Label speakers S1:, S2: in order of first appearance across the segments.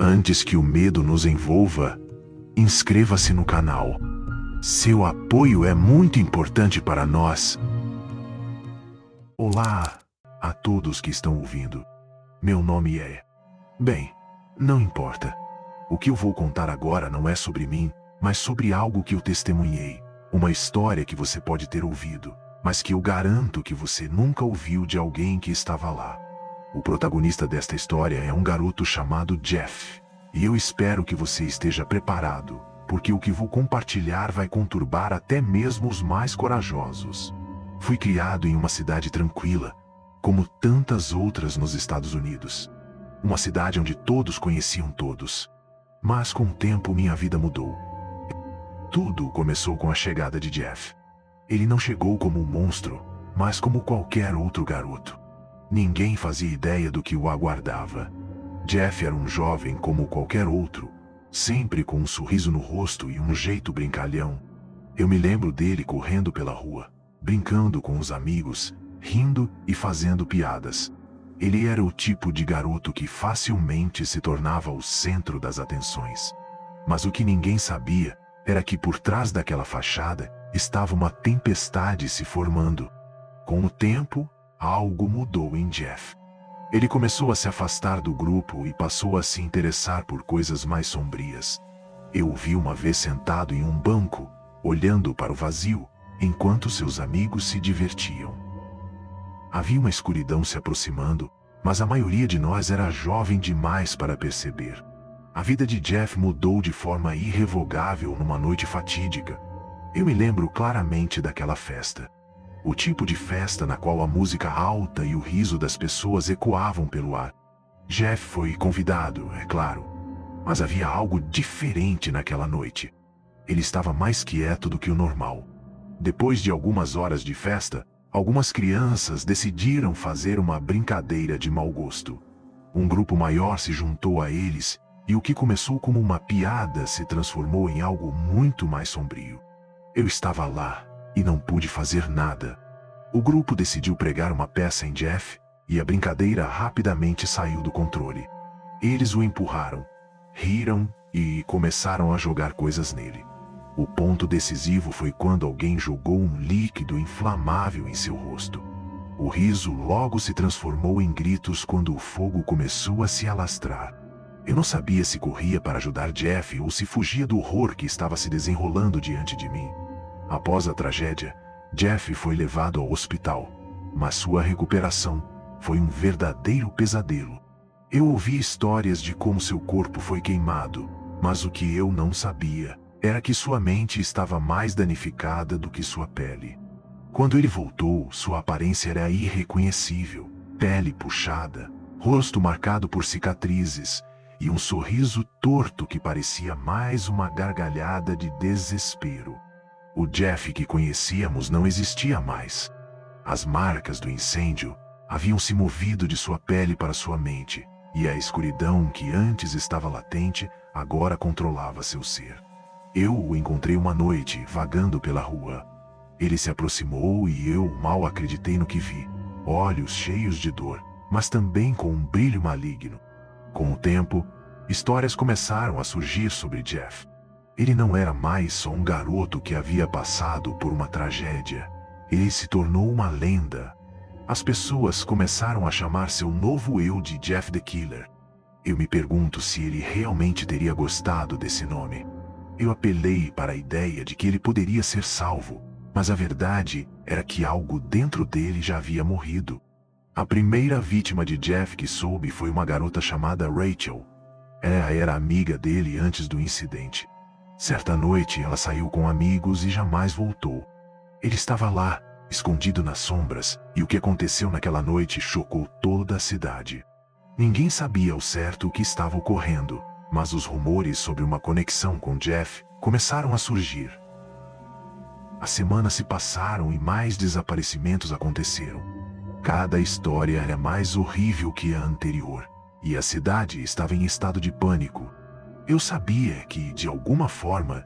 S1: Antes que o medo nos envolva, inscreva-se no canal. Seu apoio é muito importante para nós. Olá a todos que estão ouvindo. Meu nome é... Bem, não importa. O que eu vou contar agora não é sobre mim, mas sobre algo que eu testemunhei. Uma história que você pode ter ouvido, mas que eu garanto que você nunca ouviu de alguém que estava lá. O protagonista desta história é um garoto chamado Jeff. E eu espero que você esteja preparado, porque o que vou compartilhar vai conturbar até mesmo os mais corajosos. Fui criado em uma cidade tranquila, como tantas outras nos Estados Unidos. Uma cidade onde todos conheciam todos. Mas com o tempo minha vida mudou. Tudo começou com a chegada de Jeff. Ele não chegou como um monstro, mas como qualquer outro garoto. Ninguém fazia ideia do que o aguardava. Jeff era um jovem como qualquer outro, sempre com um sorriso no rosto e um jeito brincalhão. Eu me lembro dele correndo pela rua, brincando com os amigos, rindo e fazendo piadas. Ele era o tipo de garoto que facilmente se tornava o centro das atenções. Mas o que ninguém sabia era que por trás daquela fachada estava uma tempestade se formando. Com o tempo, algo mudou em Jeff. Ele começou a se afastar do grupo e passou a se interessar por coisas mais sombrias. Eu o vi uma vez sentado em um banco, olhando para o vazio, enquanto seus amigos se divertiam. Havia uma escuridão se aproximando, mas a maioria de nós era jovem demais para perceber. A vida de Jeff mudou de forma irrevogável numa noite fatídica. Eu me lembro claramente daquela festa. O tipo de festa na qual a música alta e o riso das pessoas ecoavam pelo ar. Jeff foi convidado, é claro. Mas havia algo diferente naquela noite. Ele estava mais quieto do que o normal. Depois de algumas horas de festa, algumas crianças decidiram fazer uma brincadeira de mau gosto. Um grupo maior se juntou a eles, e o que começou como uma piada se transformou em algo muito mais sombrio. Eu estava lá, e não pude fazer nada. O grupo decidiu pregar uma peça em Jeff, e a brincadeira rapidamente saiu do controle. Eles o empurraram, riram e começaram a jogar coisas nele. O ponto decisivo foi quando alguém jogou um líquido inflamável em seu rosto. O riso logo se transformou em gritos quando o fogo começou a se alastrar. Eu não sabia se corria para ajudar Jeff ou se fugia do horror que estava se desenrolando diante de mim. Após a tragédia, Jeff foi levado ao hospital, mas sua recuperação foi um verdadeiro pesadelo. Eu ouvi histórias de como seu corpo foi queimado, mas o que eu não sabia era que sua mente estava mais danificada do que sua pele. Quando ele voltou, sua aparência era irreconhecível, pele puxada, rosto marcado por cicatrizes e um sorriso torto que parecia mais uma gargalhada de desespero. O Jeff que conhecíamos não existia mais. As marcas do incêndio haviam se movido de sua pele para sua mente, e a escuridão que antes estava latente agora controlava seu ser. Eu o encontrei uma noite, vagando pela rua. Ele se aproximou e eu mal acreditei no que vi. Olhos cheios de dor, mas também com um brilho maligno. Com o tempo, histórias começaram a surgir sobre Jeff. Ele não era mais só um garoto que havia passado por uma tragédia. Ele se tornou uma lenda. As pessoas começaram a chamar seu novo eu de Jeff the Killer. Eu me pergunto se ele realmente teria gostado desse nome. Eu apelei para a ideia de que ele poderia ser salvo, mas a verdade era que algo dentro dele já havia morrido. A primeira vítima de Jeff que soube foi uma garota chamada Rachel. Ela era amiga dele antes do incidente. Certa noite ela saiu com amigos e jamais voltou. Ele estava lá, escondido nas sombras, e o que aconteceu naquela noite chocou toda a cidade. Ninguém sabia ao certo o que estava ocorrendo, mas os rumores sobre uma conexão com Jeff começaram a surgir. As semanas se passaram e mais desaparecimentos aconteceram. Cada história era mais horrível que a anterior, e a cidade estava em estado de pânico. Eu sabia que, de alguma forma,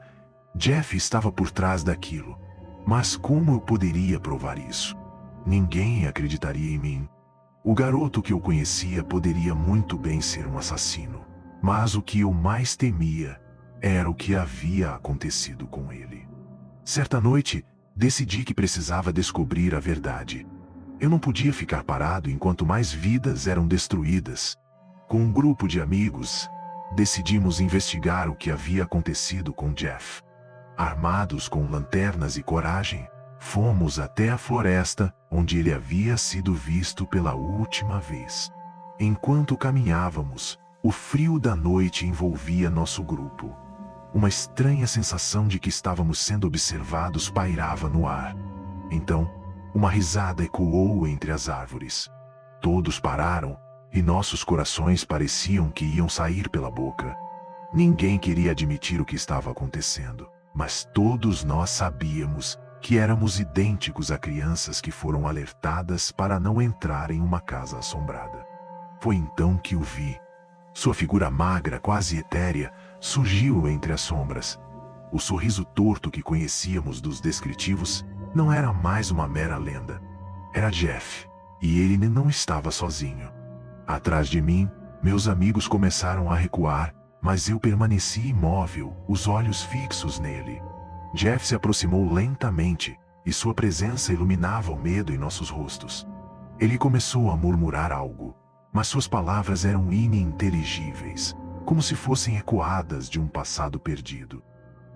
S1: Jeff estava por trás daquilo. Mas como eu poderia provar isso? Ninguém acreditaria em mim. O garoto que eu conhecia poderia muito bem ser um assassino. Mas o que eu mais temia era o que havia acontecido com ele. Certa noite, decidi que precisava descobrir a verdade. Eu não podia ficar parado enquanto mais vidas eram destruídas. Com um grupo de amigos, decidimos investigar o que havia acontecido com Jeff. Armados com lanternas e coragem, fomos até a floresta onde ele havia sido visto pela última vez. Enquanto caminhávamos, o frio da noite envolvia nosso grupo. Uma estranha sensação de que estávamos sendo observados pairava no ar. Então, uma risada ecoou entre as árvores. Todos pararam, e nossos corações pareciam que iam sair pela boca. Ninguém queria admitir o que estava acontecendo, mas todos nós sabíamos que éramos idênticos a crianças que foram alertadas para não entrar em uma casa assombrada. Foi então que o vi. Sua figura magra, quase etérea, surgiu entre as sombras. O sorriso torto que conhecíamos dos descritivos não era mais uma mera lenda. Era Jeff, e ele não estava sozinho. Atrás de mim, meus amigos começaram a recuar, mas eu permaneci imóvel, os olhos fixos nele. Jeff se aproximou lentamente, e sua presença iluminava o medo em nossos rostos. Ele começou a murmurar algo, mas suas palavras eram ininteligíveis, como se fossem ecoadas de um passado perdido.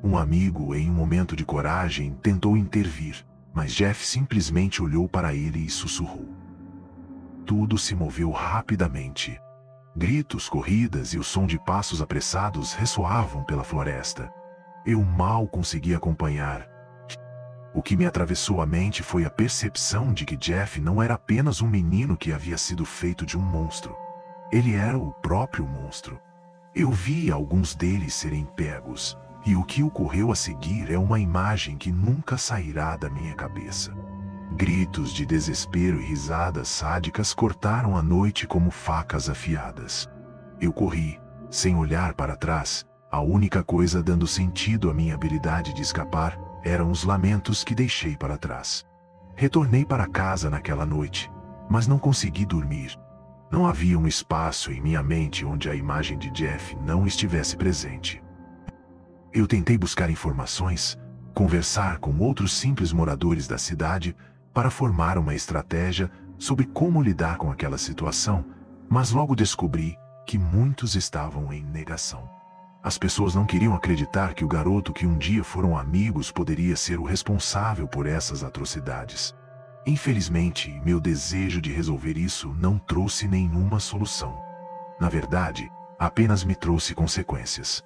S1: Um amigo, em um momento de coragem, tentou intervir, mas Jeff simplesmente olhou para ele e sussurrou. Tudo se moveu rapidamente. Gritos, corridas e o som de passos apressados ressoavam pela floresta. Eu mal consegui acompanhar. O que me atravessou a mente foi a percepção de que Jeff não era apenas um menino que havia sido feito de um monstro. Ele era o próprio monstro. Eu vi alguns deles serem pegos, e o que ocorreu a seguir é uma imagem que nunca sairá da minha cabeça. Gritos de desespero e risadas sádicas cortaram a noite como facas afiadas. Eu corri, sem olhar para trás. A única coisa dando sentido à minha habilidade de escapar eram os lamentos que deixei para trás. Retornei para casa naquela noite, mas não consegui dormir. Não havia um espaço em minha mente onde a imagem de Jeff não estivesse presente. Eu tentei buscar informações, conversar com outros simples moradores da cidade para formar uma estratégia sobre como lidar com aquela situação, mas logo descobri que muitos estavam em negação. As pessoas não queriam acreditar que o garoto que um dia foram amigos poderia ser o responsável por essas atrocidades. Infelizmente, meu desejo de resolver isso não trouxe nenhuma solução. Na verdade, apenas me trouxe consequências.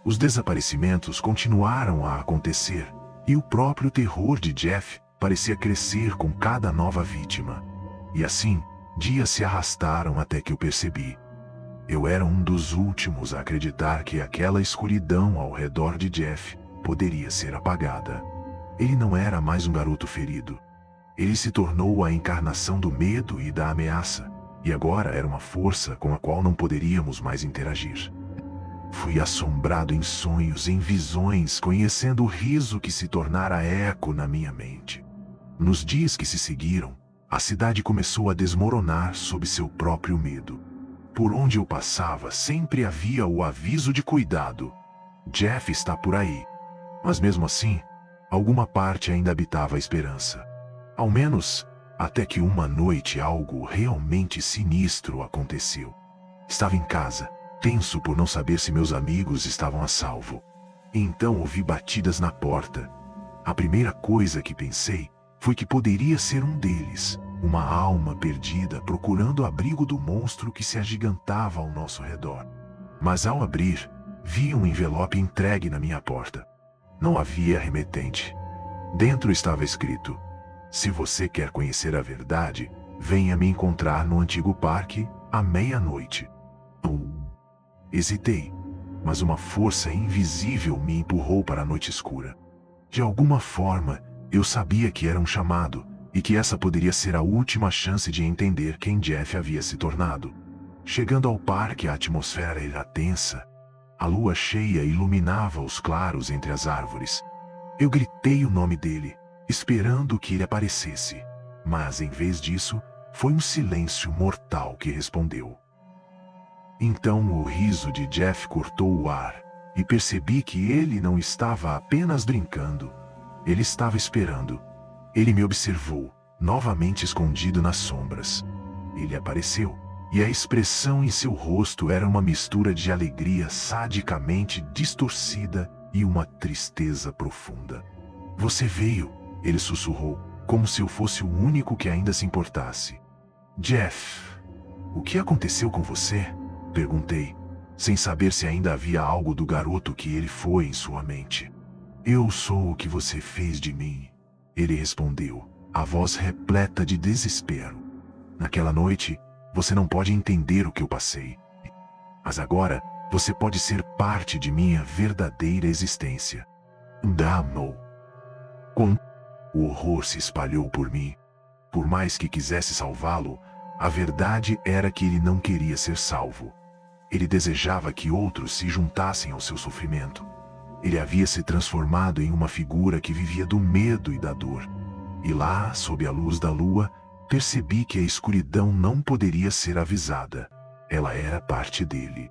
S1: Os desaparecimentos continuaram a acontecer, e o próprio terror de Jeff parecia crescer com cada nova vítima. E assim, dias se arrastaram até que eu percebi. Eu era um dos últimos a acreditar que aquela escuridão ao redor de Jeff poderia ser apagada. Ele não era mais um garoto ferido. Ele se tornou a encarnação do medo e da ameaça, e agora era uma força com a qual não poderíamos mais interagir. Fui assombrado em sonhos, em visões, conhecendo o riso que se tornara eco na minha mente. Nos dias que se seguiram, a cidade começou a desmoronar sob seu próprio medo. Por onde eu passava, sempre havia o aviso de cuidado. Jeff está por aí. Mas mesmo assim, alguma parte ainda habitava a esperança. Ao menos, até que uma noite algo realmente sinistro aconteceu. Estava em casa, tenso por não saber se meus amigos estavam a salvo. Então ouvi batidas na porta. A primeira coisa que pensei foi que poderia ser um deles. Uma alma perdida procurando o abrigo do monstro que se agigantava ao nosso redor. Mas ao abrir, vi um envelope entregue na minha porta. Não havia remetente. Dentro estava escrito: se você quer conhecer a verdade, venha me encontrar no antigo parque, à meia-noite. Hesitei, mas uma força invisível me empurrou para a noite escura. De alguma forma, eu sabia que era um chamado, e que essa poderia ser a última chance de entender quem Jeff havia se tornado. Chegando ao parque, a atmosfera era tensa. A lua cheia iluminava os claros entre as árvores. Eu gritei o nome dele, esperando que ele aparecesse. Mas, em vez disso, foi um silêncio mortal que respondeu. Então o riso de Jeff cortou o ar, e percebi que ele não estava apenas brincando. Ele estava esperando. Ele me observou, novamente escondido nas sombras. Ele apareceu, e a expressão em seu rosto era uma mistura de alegria sadicamente distorcida e uma tristeza profunda. Você veio, ele sussurrou, como se eu fosse o único que ainda se importasse. Jeff, o que aconteceu com você? Perguntei, sem saber se ainda havia algo do garoto que ele foi em sua mente. Eu sou o que você fez de mim, ele respondeu, a voz repleta de desespero. Naquela noite, você não pode entender o que eu passei. Mas agora, você pode ser parte de minha verdadeira existência. Damo. O horror se espalhou por mim. Por mais que quisesse salvá-lo, a verdade era que ele não queria ser salvo. Ele desejava que outros se juntassem ao seu sofrimento. Ele havia se transformado em uma figura que vivia do medo e da dor. E lá, sob a luz da lua, percebi que a escuridão não poderia ser avisada. Ela era parte dele.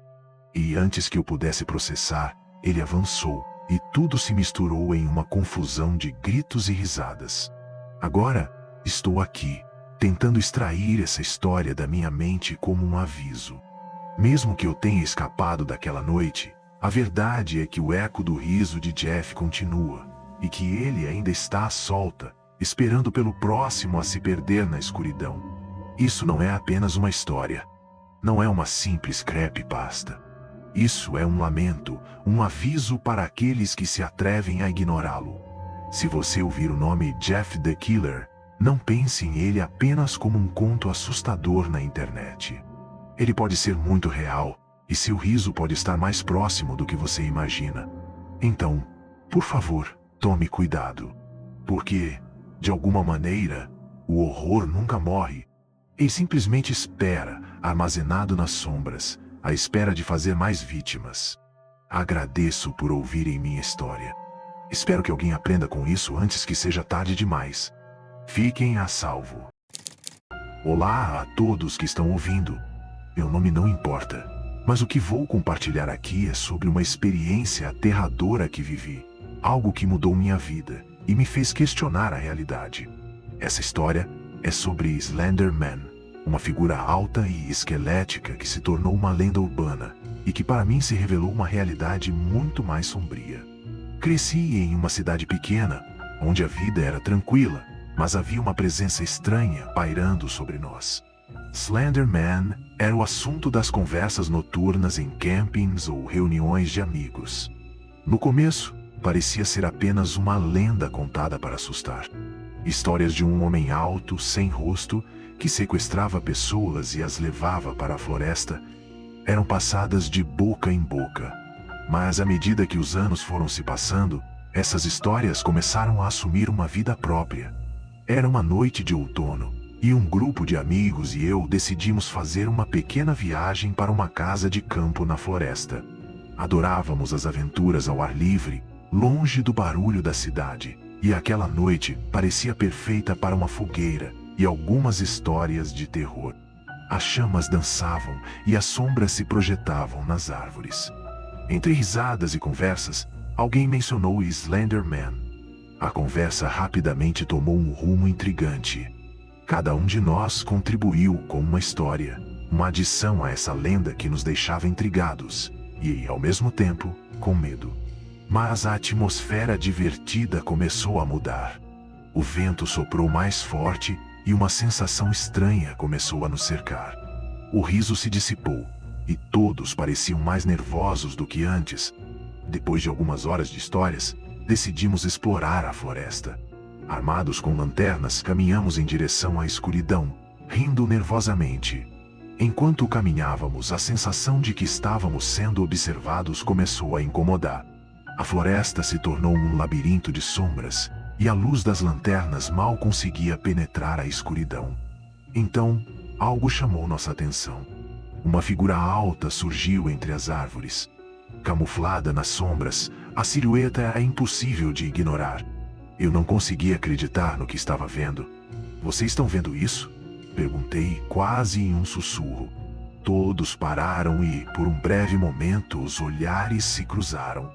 S1: E antes que eu pudesse processar, ele avançou, e tudo se misturou em uma confusão de gritos e risadas. Agora, estou aqui, tentando extrair essa história da minha mente como um aviso. Mesmo que eu tenha escapado daquela noite, a verdade é que o eco do riso de Jeff continua, e que ele ainda está à solta, esperando pelo próximo a se perder na escuridão. Isso não é apenas uma história. Não é uma simples creepypasta. Isso é um lamento, um aviso para aqueles que se atrevem a ignorá-lo. Se você ouvir o nome Jeff the Killer, não pense em ele apenas como um conto assustador na internet. Ele pode ser muito real, e seu riso pode estar mais próximo do que você imagina. Então, por favor, tome cuidado. Porque, de alguma maneira, o horror nunca morre. Ele simplesmente espera, armazenado nas sombras, à espera de fazer mais vítimas. Agradeço por ouvirem minha história. Espero que alguém aprenda com isso antes que seja tarde demais. Fiquem a salvo. Olá a todos que estão ouvindo. Meu nome não importa, mas o que vou compartilhar aqui é sobre uma experiência aterradora que vivi. Algo que mudou minha vida e me fez questionar a realidade. Essa história é sobre Slender Man, uma figura alta e esquelética que se tornou uma lenda urbana e que para mim se revelou uma realidade muito mais sombria. Cresci em uma cidade pequena, onde a vida era tranquila, mas havia uma presença estranha pairando sobre nós. Slender Man era o assunto das conversas noturnas em campings ou reuniões de amigos. No começo, parecia ser apenas uma lenda contada para assustar. Histórias de um homem alto, sem rosto, que sequestrava pessoas e as levava para a floresta, eram passadas de boca em boca. Mas à medida que os anos foram se passando, essas histórias começaram a assumir uma vida própria. Era uma noite de outono, e um grupo de amigos e eu decidimos fazer uma pequena viagem para uma casa de campo na floresta. Adorávamos as aventuras ao ar livre, longe do barulho da cidade, e aquela noite parecia perfeita para uma fogueira e algumas histórias de terror. As chamas dançavam e as sombras se projetavam nas árvores. Entre risadas e conversas, alguém mencionou Slender Man. A conversa rapidamente tomou um rumo intrigante. Cada um de nós contribuiu com uma história, uma adição a essa lenda que nos deixava intrigados e, ao mesmo tempo, com medo. Mas a atmosfera divertida começou a mudar. O vento soprou mais forte e uma sensação estranha começou a nos cercar. O riso se dissipou e todos pareciam mais nervosos do que antes. Depois de algumas horas de histórias, decidimos explorar a floresta. Armados com lanternas, caminhamos em direção à escuridão, rindo nervosamente. Enquanto caminhávamos, a sensação de que estávamos sendo observados começou a incomodar. A floresta se tornou um labirinto de sombras, e a luz das lanternas mal conseguia penetrar a escuridão. Então, algo chamou nossa atenção. Uma figura alta surgiu entre as árvores. Camuflada nas sombras, a silhueta é impossível de ignorar. Eu não conseguia acreditar no que estava vendo. Vocês estão vendo isso? Perguntei, quase em um sussurro. Todos pararam e, por um breve momento, os olhares se cruzaram.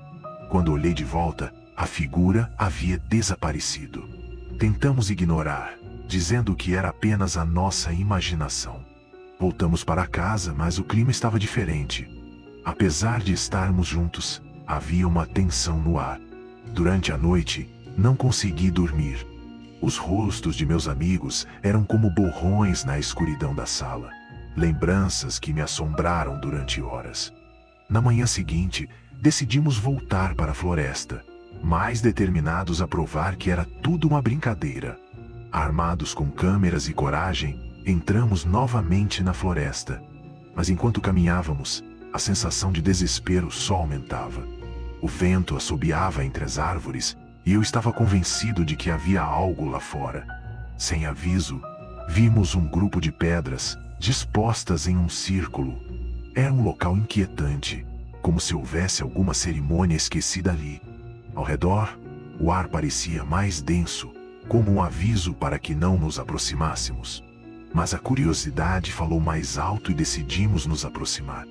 S1: Quando olhei de volta, a figura havia desaparecido. Tentamos ignorar, dizendo que era apenas a nossa imaginação. Voltamos para casa, mas o clima estava diferente. Apesar de estarmos juntos, havia uma tensão no ar. Durante a noite, não consegui dormir. Os rostos de meus amigos eram como borrões na escuridão da sala. Lembranças que me assombraram durante horas. Na manhã seguinte, decidimos voltar para a floresta, mais determinados a provar que era tudo uma brincadeira. Armados com câmeras e coragem, entramos novamente na floresta. Mas enquanto caminhávamos, a sensação de desespero só aumentava. O vento assobiava entre as árvores e eu estava convencido de que havia algo lá fora. Sem aviso, vimos um grupo de pedras dispostas em um círculo. Era um local inquietante, como se houvesse alguma cerimônia esquecida ali. Ao redor, o ar parecia mais denso, como um aviso para que não nos aproximássemos. Mas a curiosidade falou mais alto e decidimos nos aproximar.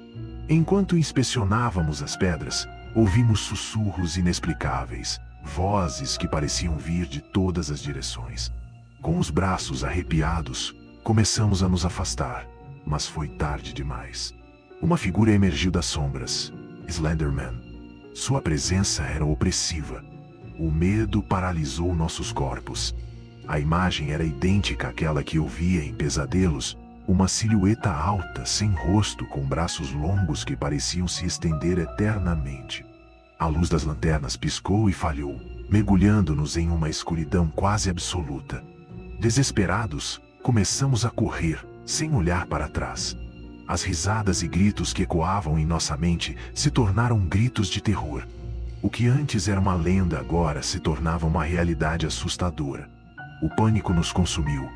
S1: Enquanto inspecionávamos as pedras, ouvimos sussurros inexplicáveis, vozes que pareciam vir de todas as direções. Com os braços arrepiados, começamos a nos afastar, mas foi tarde demais. Uma figura emergiu das sombras, Slenderman. Sua presença era opressiva. O medo paralisou nossos corpos. A imagem era idêntica àquela que eu via em pesadelos, uma silhueta alta, sem rosto, com braços longos que pareciam se estender eternamente. A luz das lanternas piscou e falhou, mergulhando-nos em uma escuridão quase absoluta. Desesperados, começamos a correr, sem olhar para trás. As risadas e gritos que ecoavam em nossa mente se tornaram gritos de terror. O que antes era uma lenda agora se tornava uma realidade assustadora. O pânico nos consumiu,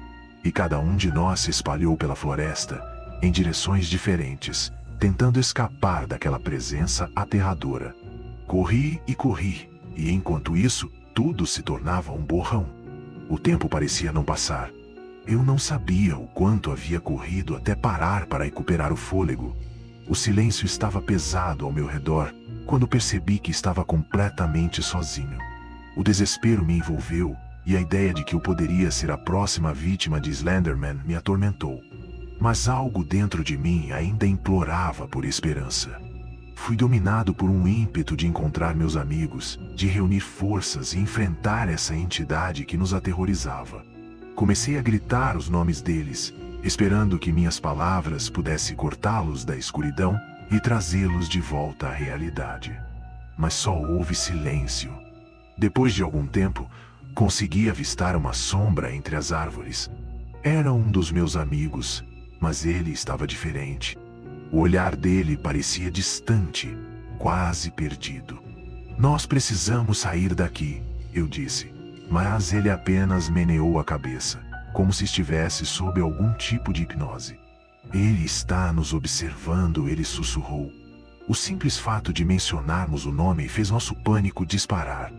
S1: e cada um de nós se espalhou pela floresta, em direções diferentes, tentando escapar daquela presença aterradora. Corri, e enquanto isso, tudo se tornava um borrão. O tempo parecia não passar. Eu não sabia o quanto havia corrido até parar para recuperar o fôlego. O silêncio estava pesado ao meu redor, quando percebi que estava completamente sozinho. O desespero me envolveu, e a ideia de que eu poderia ser a próxima vítima de Slenderman me atormentou. Mas algo dentro de mim ainda implorava por esperança. Fui dominado por um ímpeto de encontrar meus amigos, de reunir forças e enfrentar essa entidade que nos aterrorizava. Comecei a gritar os nomes deles, esperando que minhas palavras pudessem cortá-los da escuridão e trazê-los de volta à realidade. Mas só houve silêncio. Depois de algum tempo, consegui avistar uma sombra entre as árvores. Era um dos meus amigos, mas ele estava diferente. O olhar dele parecia distante, quase perdido. "Nós precisamos sair daqui", eu disse, mas ele apenas meneou a cabeça, como se estivesse sob algum tipo de hipnose. "Ele está nos observando", ele sussurrou. O simples fato de mencionarmos o nome fez nosso pânico disparar.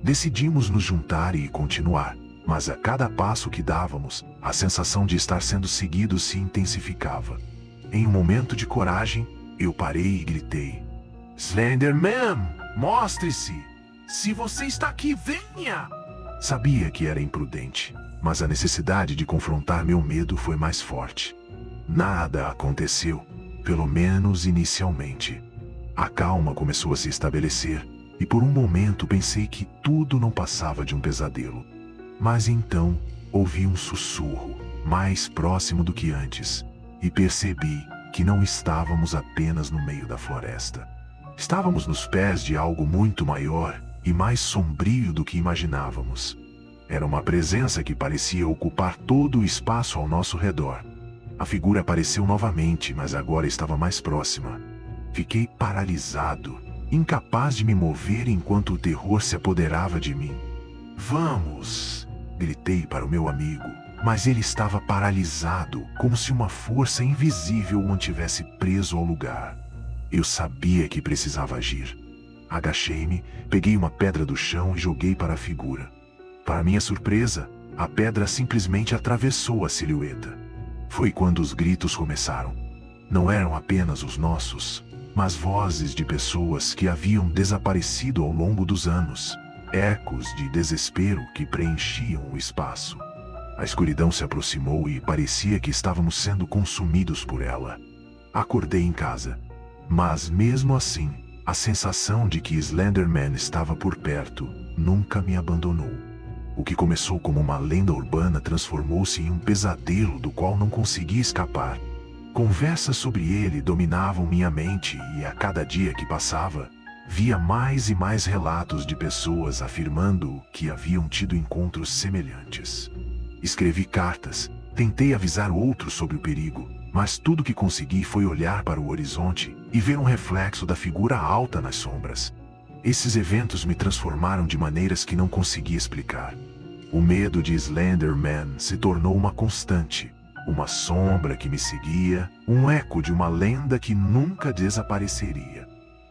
S1: Decidimos nos juntar e continuar, mas a cada passo que dávamos, a sensação de estar sendo seguido se intensificava. Em um momento de coragem, eu parei e gritei: "Slenderman, mostre-se! Se você está aqui, venha!" Sabia que era imprudente, mas a necessidade de confrontar meu medo foi mais forte. Nada aconteceu, pelo menos inicialmente. A calma começou a se estabelecer, e por um momento pensei que tudo não passava de um pesadelo. Mas então, ouvi um sussurro, mais próximo do que antes, e percebi que não estávamos apenas no meio da floresta. Estávamos nos pés de algo muito maior e mais sombrio do que imaginávamos. Era uma presença que parecia ocupar todo o espaço ao nosso redor. A figura apareceu novamente, mas agora estava mais próxima. Fiquei paralisado, incapaz de me mover enquanto o terror se apoderava de mim. "Vamos!" gritei para o meu amigo, mas ele estava paralisado, como se uma força invisível o mantivesse preso ao lugar. Eu sabia que precisava agir. Agachei-me, peguei uma pedra do chão e joguei para a figura. Para minha surpresa, a pedra simplesmente atravessou a silhueta. Foi quando os gritos começaram. Não eram apenas os nossos, mas vozes de pessoas que haviam desaparecido ao longo dos anos, ecos de desespero que preenchiam o espaço. A escuridão se aproximou e parecia que estávamos sendo consumidos por ela. Acordei em casa, mas mesmo assim, a sensação de que Slenderman estava por perto nunca me abandonou. O que começou como uma lenda urbana transformou-se em um pesadelo do qual não conseguia escapar. Conversas sobre ele dominavam minha mente e a cada dia que passava, via mais e mais relatos de pessoas afirmando que haviam tido encontros semelhantes. Escrevi cartas, tentei avisar outros sobre o perigo, mas tudo que consegui foi olhar para o horizonte e ver um reflexo da figura alta nas sombras. Esses eventos me transformaram de maneiras que não conseguia explicar. O medo de Slenderman se tornou uma constante, uma sombra que me seguia, um eco de uma lenda que nunca desapareceria.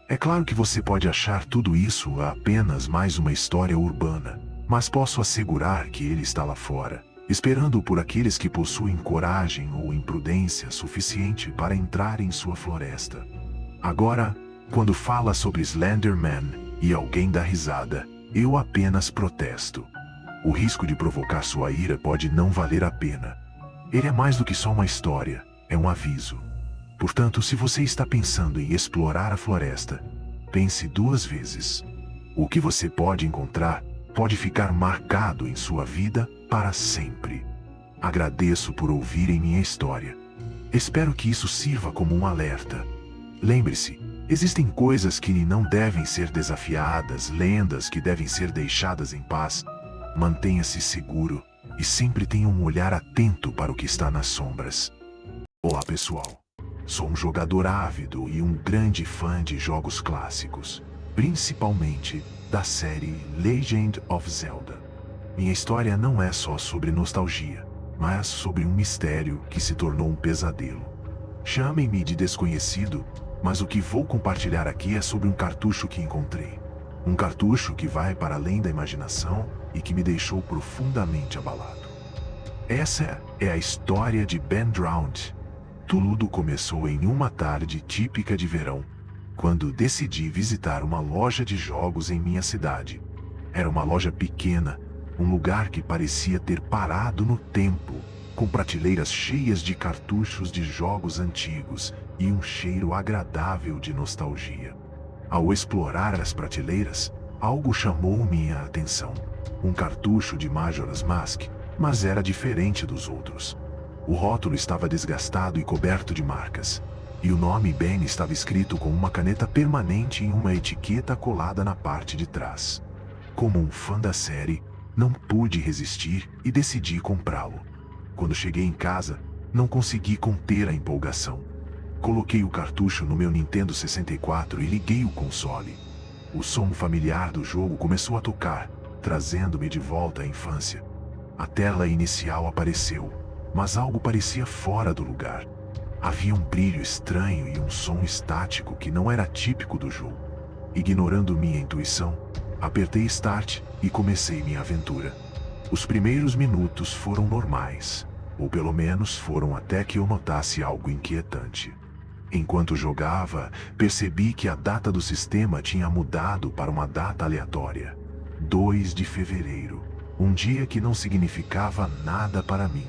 S1: É claro que você pode achar tudo isso apenas mais uma história urbana, mas posso assegurar que ele está lá fora, esperando por aqueles que possuem coragem ou imprudência suficiente para entrar em sua floresta. Agora, quando fala sobre Slenderman e alguém dá risada, eu apenas protesto. O risco de provocar sua ira pode não valer a pena. Ele é mais do que só uma história, é um aviso. Portanto, se você está pensando em explorar a floresta, pense duas vezes. O que você pode encontrar pode ficar marcado em sua vida para sempre. Agradeço por ouvirem minha história. Espero que isso sirva como um alerta. Lembre-se, existem coisas que não devem ser desafiadas, lendas que devem ser deixadas em paz. Mantenha-se seguro e sempre tenha um olhar atento para o que está nas sombras. Olá pessoal, sou um jogador ávido e um grande fã de jogos clássicos, principalmente da série Legend of Zelda. Minha história não é só sobre nostalgia, mas sobre um mistério que se tornou um pesadelo. Chamem-me de desconhecido, mas o que vou compartilhar aqui é sobre um cartucho que encontrei. Um cartucho que vai para além da imaginação e que me deixou profundamente abalado. Essa é a história de Ben Drowned. Tudo começou em uma tarde típica de verão, quando decidi visitar uma loja de jogos em minha cidade. Era uma loja pequena, um lugar que parecia ter parado no tempo, com prateleiras cheias de cartuchos de jogos antigos e um cheiro agradável de nostalgia. Ao explorar as prateleiras, algo chamou minha atenção. Um cartucho de Majora's Mask, mas era diferente dos outros. O rótulo estava desgastado e coberto de marcas, e o nome Ben estava escrito com uma caneta permanente em uma etiqueta colada na parte de trás. Como um fã da série, não pude resistir e decidi comprá-lo. Quando cheguei em casa, não consegui conter a empolgação. Coloquei o cartucho no meu Nintendo 64 e liguei o console. O som familiar do jogo começou a tocar, trazendo-me de volta à infância. A tela inicial apareceu, mas algo parecia fora do lugar. Havia um brilho estranho e um som estático que não era típico do jogo. Ignorando minha intuição, apertei Start e comecei minha aventura. Os primeiros minutos foram normais, ou pelo menos foram até que eu notasse algo inquietante. Enquanto jogava, percebi que a data do sistema tinha mudado para uma data aleatória. 2 de fevereiro, um dia que não significava nada para mim.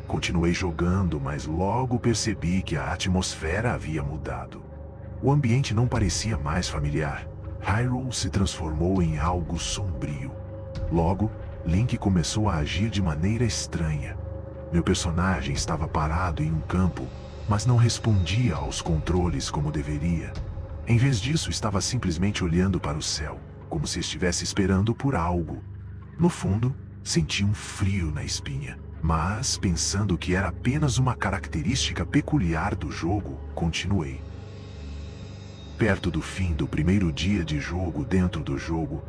S1: Continuei jogando, mas logo percebi que a atmosfera havia mudado. O ambiente não parecia mais familiar. Hyrule se transformou em algo sombrio. Logo, Link começou a agir de maneira estranha. Meu personagem estava parado em um campo, mas não respondia aos controles como deveria. Em vez disso, estava simplesmente olhando para o céu, como se estivesse esperando por algo. No fundo, senti um frio na espinha, mas, pensando que era apenas uma característica peculiar do jogo, continuei. Perto do fim do primeiro dia de jogo dentro do jogo,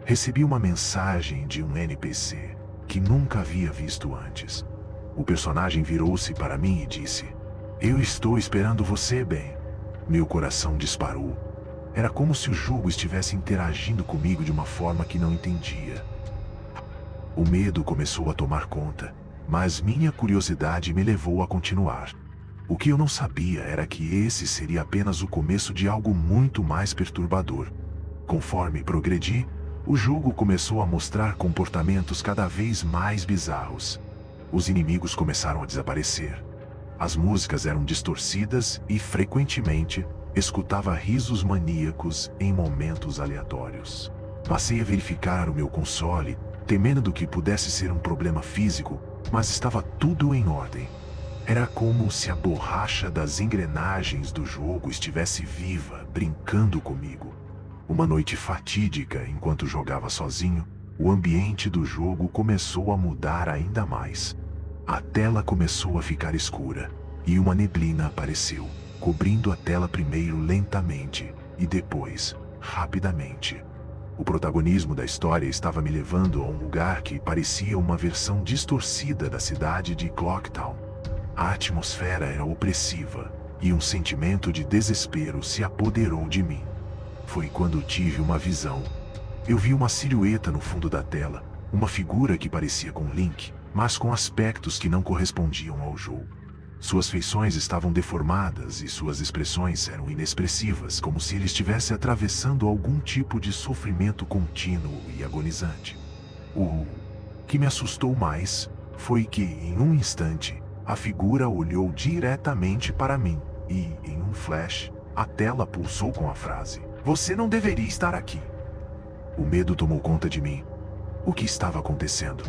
S1: recebi uma mensagem de um NPC que nunca havia visto antes. O personagem virou-se para mim e disse: "Eu estou esperando você, Ben." Meu coração disparou. Era como se o jogo estivesse interagindo comigo de uma forma que não entendia. O medo começou a tomar conta, mas minha curiosidade me levou a continuar. O que eu não sabia era que esse seria apenas o começo de algo muito mais perturbador. Conforme progredi, o jogo começou a mostrar comportamentos cada vez mais bizarros. Os inimigos começaram a desaparecer. As músicas eram distorcidas e, frequentemente, escutava risos maníacos em momentos aleatórios. Passei a verificar o meu console, temendo que pudesse ser um problema físico, mas estava tudo em ordem. Era como se a borracha das engrenagens do jogo estivesse viva, brincando comigo. Uma noite fatídica, enquanto jogava sozinho, o ambiente do jogo começou a mudar ainda mais. A tela começou a ficar escura, e uma neblina apareceu, cobrindo a tela primeiro lentamente, e depois, rapidamente. O protagonismo da história estava me levando a um lugar que parecia uma versão distorcida da cidade de Clocktown. A atmosfera era opressiva, e um sentimento de desespero se apoderou de mim. Foi quando tive uma visão. Eu vi uma silhueta no fundo da tela, uma figura que parecia com Link, mas com aspectos que não correspondiam ao jogo. Suas feições estavam deformadas e suas expressões eram inexpressivas, como se ele estivesse atravessando algum tipo de sofrimento contínuo e agonizante. O que me assustou mais foi que, em um instante, a figura olhou diretamente para mim e, em um flash, a tela pulsou com a frase: "Você não deveria estar aqui." O medo tomou conta de mim. O que estava acontecendo?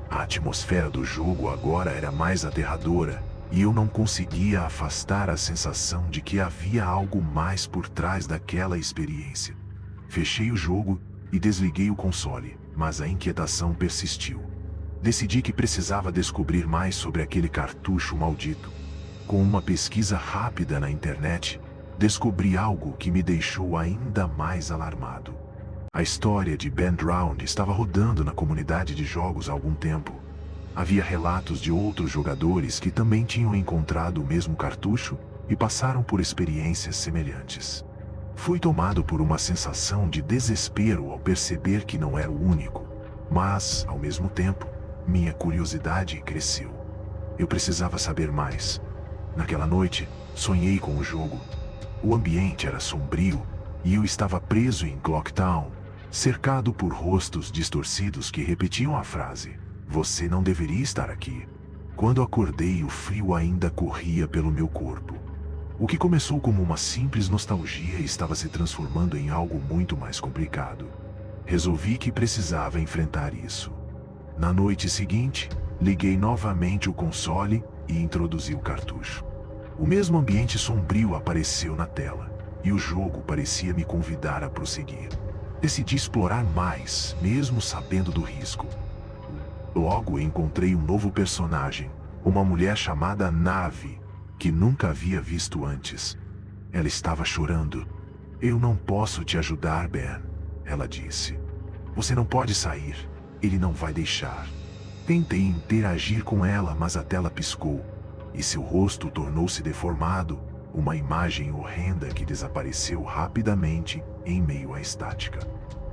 S1: A atmosfera do jogo agora era mais aterradora, e eu não conseguia afastar a sensação de que havia algo mais por trás daquela experiência. Fechei o jogo e desliguei o console, mas a inquietação persistiu. Decidi que precisava descobrir mais sobre aquele cartucho maldito. Com uma pesquisa rápida na internet, descobri algo que me deixou ainda mais alarmado. A história de Ben Drowned estava rodando na comunidade de jogos há algum tempo. Havia relatos de outros jogadores que também tinham encontrado o mesmo cartucho e passaram por experiências semelhantes. Fui tomado por uma sensação de desespero ao perceber que não era o único, mas, ao mesmo tempo, minha curiosidade cresceu. Eu precisava saber mais. Naquela noite, sonhei com o jogo. O ambiente era sombrio e eu estava preso em Clocktown, cercado por rostos distorcidos que repetiam a frase: "Você não deveria estar aqui." Quando acordei, o frio ainda corria pelo meu corpo. O que começou como uma simples nostalgia estava se transformando em algo muito mais complicado. Resolvi que precisava enfrentar isso. Na noite seguinte, liguei novamente o console e introduzi o cartucho. O mesmo ambiente sombrio apareceu na tela, e o jogo parecia me convidar a prosseguir. Decidi explorar mais, mesmo sabendo do risco. Logo encontrei um novo personagem, uma mulher chamada Navi, que nunca havia visto antes. Ela estava chorando. "Eu não posso te ajudar, Ben," ela disse. "Você não pode sair. Ele não vai deixar." Tentei interagir com ela, mas a tela piscou, e seu rosto tornou-se deformado, uma imagem horrenda que desapareceu rapidamente em meio à estática.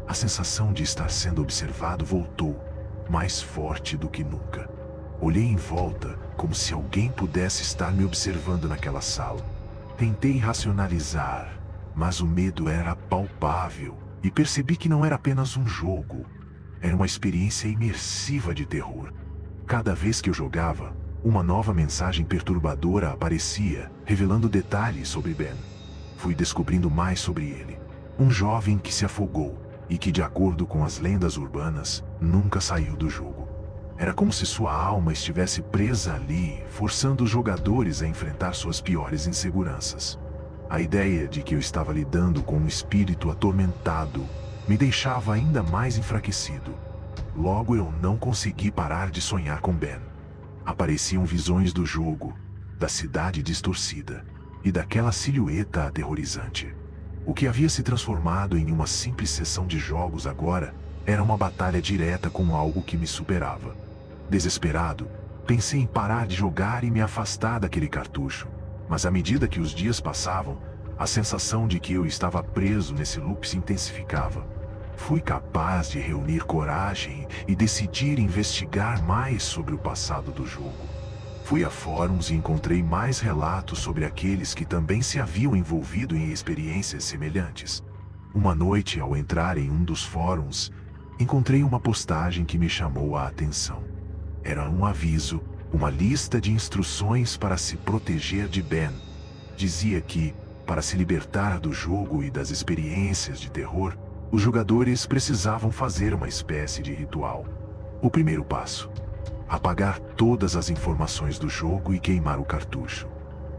S1: A sensação de estar sendo observado voltou, mais forte do que nunca. Olhei em volta, como se alguém pudesse estar me observando naquela sala. Tentei racionalizar, mas o medo era palpável, e percebi que não era apenas um jogo. Era uma experiência imersiva de terror. Cada vez que eu jogava, uma nova mensagem perturbadora aparecia, revelando detalhes sobre Ben. Fui descobrindo mais sobre ele. Um jovem que se afogou e que, de acordo com as lendas urbanas, nunca saiu do jogo. Era como se sua alma estivesse presa ali, forçando os jogadores a enfrentar suas piores inseguranças. A ideia de que eu estava lidando com um espírito atormentado me deixava ainda mais enfraquecido. Logo eu não consegui parar de sonhar com Ben. Apareciam visões do jogo, da cidade distorcida e daquela silhueta aterrorizante. O que havia se transformado em uma simples sessão de jogos agora era uma batalha direta com algo que me superava. Desesperado, pensei em parar de jogar e me afastar daquele cartucho, mas à medida que os dias passavam, a sensação de que eu estava preso nesse loop se intensificava. Fui capaz de reunir coragem e decidir investigar mais sobre o passado do jogo. Fui a fóruns e encontrei mais relatos sobre aqueles que também se haviam envolvido em experiências semelhantes. Uma noite, ao entrar em um dos fóruns, encontrei uma postagem que me chamou a atenção. Era um aviso, uma lista de instruções para se proteger de Ben. Dizia que, para se libertar do jogo e das experiências de terror, os jogadores precisavam fazer uma espécie de ritual. O primeiro passo: apagar todas as informações do jogo e queimar o cartucho.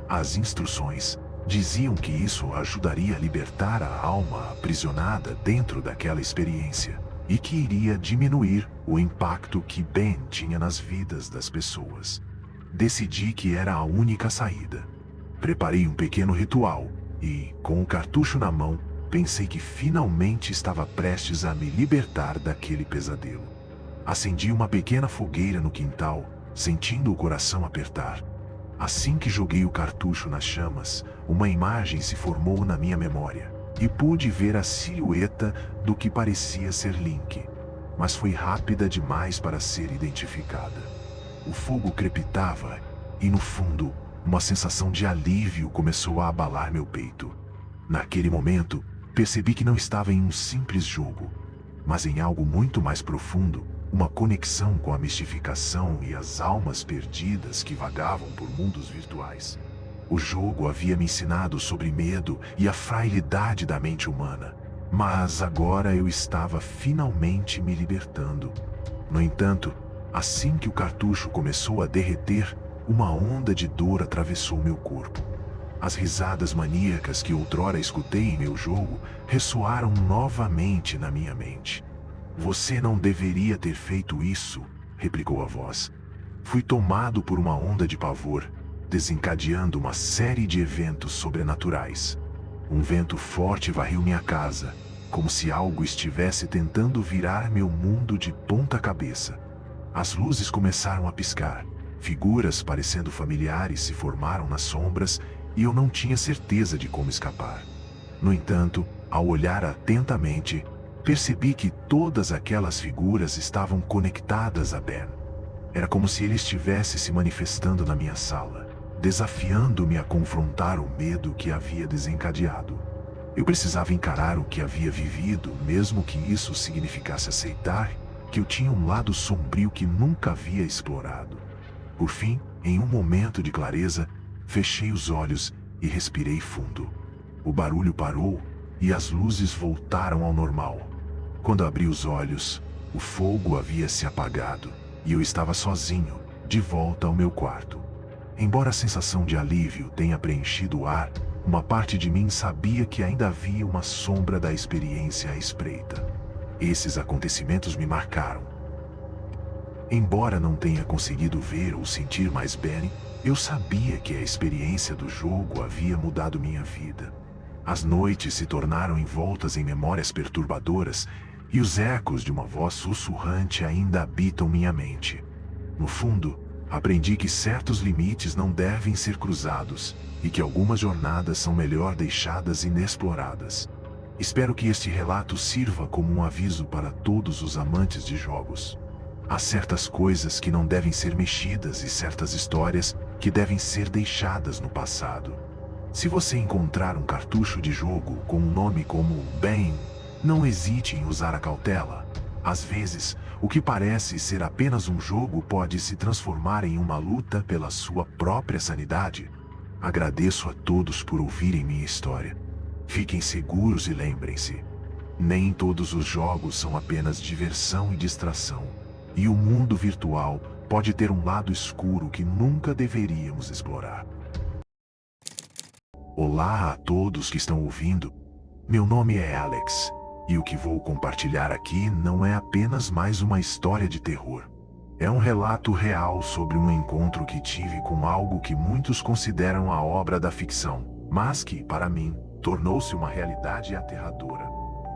S1: As instruções diziam que isso ajudaria a libertar a alma aprisionada dentro daquela experiência e que iria diminuir o impacto que Ben tinha nas vidas das pessoas. Decidi que era a única saída. Preparei um pequeno ritual e, com o cartucho na mão, pensei que finalmente estava prestes a me libertar daquele pesadelo. Acendi uma pequena fogueira no quintal, sentindo o coração apertar. Assim que joguei o cartucho nas chamas, uma imagem se formou na minha memória, e pude ver a silhueta do que parecia ser Link. Mas foi rápida demais para ser identificada. O fogo crepitava, e no fundo, uma sensação de alívio começou a abalar meu peito. Naquele momento, percebi que não estava em um simples jogo, mas em algo muito mais profundo, uma conexão com a mistificação e as almas perdidas que vagavam por mundos virtuais. O jogo havia me ensinado sobre medo e a fragilidade da mente humana, mas agora eu estava finalmente me libertando. No entanto, assim que o cartucho começou a derreter, uma onda de dor atravessou meu corpo. As risadas maníacas que outrora escutei em meu jogo ressoaram novamente na minha mente. "Você não deveria ter feito isso", replicou a voz. Fui tomado por uma onda de pavor, desencadeando uma série de eventos sobrenaturais. Um vento forte varreu minha casa, como se algo estivesse tentando virar meu mundo de ponta cabeça. As luzes começaram a piscar, figuras parecendo familiares se formaram nas sombras e eu não tinha certeza de como escapar. No entanto, ao olhar atentamente, percebi que todas aquelas figuras estavam conectadas a Ben. Era como se ele estivesse se manifestando na minha sala, desafiando-me a confrontar o medo que havia desencadeado. Eu precisava encarar o que havia vivido, mesmo que isso significasse aceitar que eu tinha um lado sombrio que nunca havia explorado. Por fim, em um momento de clareza, fechei os olhos e respirei fundo. O barulho parou e as luzes voltaram ao normal. Quando abri os olhos, o fogo havia se apagado e eu estava sozinho, de volta ao meu quarto. Embora a sensação de alívio tenha preenchido o ar, uma parte de mim sabia que ainda havia uma sombra da experiência à espreita. Esses acontecimentos me marcaram. Embora não tenha conseguido ver ou sentir mais Benny, eu sabia que a experiência do jogo havia mudado minha vida. As noites se tornaram envoltas em memórias perturbadoras e os ecos de uma voz sussurrante ainda habitam minha mente. No fundo, aprendi que certos limites não devem ser cruzados e que algumas jornadas são melhor deixadas inexploradas. Espero que este relato sirva como um aviso para todos os amantes de jogos. Há certas coisas que não devem ser mexidas e certas histórias que devem ser deixadas no passado. Se você encontrar um cartucho de jogo com um nome como Ben, não hesite em usar a cautela. Às vezes, o que parece ser apenas um jogo pode se transformar em uma luta pela sua própria sanidade. Agradeço a todos por ouvirem minha história. Fiquem seguros e lembrem-se: nem todos os jogos são apenas diversão e distração. E o mundo virtual pode ter um lado escuro que nunca deveríamos explorar. Olá a todos que estão ouvindo. Meu nome é Alex, e o que vou compartilhar aqui não é apenas mais uma história de terror. É um relato real sobre um encontro que tive com algo que muitos consideram a obra da ficção, mas que, para mim, tornou-se uma realidade aterradora.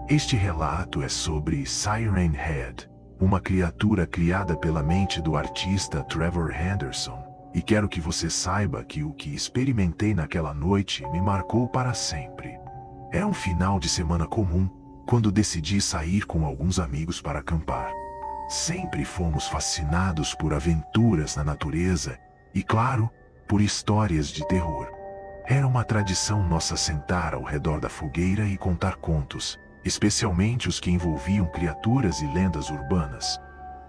S1: Este relato é sobre Siren Head, uma criatura criada pela mente do artista Trevor Henderson, e quero que você saiba que o que experimentei naquela noite me marcou para sempre. Era um final de semana comum, quando decidi sair com alguns amigos para acampar. Sempre fomos fascinados por aventuras na natureza, E claro, por histórias de terror. Era uma tradição nossa sentar ao redor da fogueira e contar contos, especialmente os que envolviam criaturas e lendas urbanas.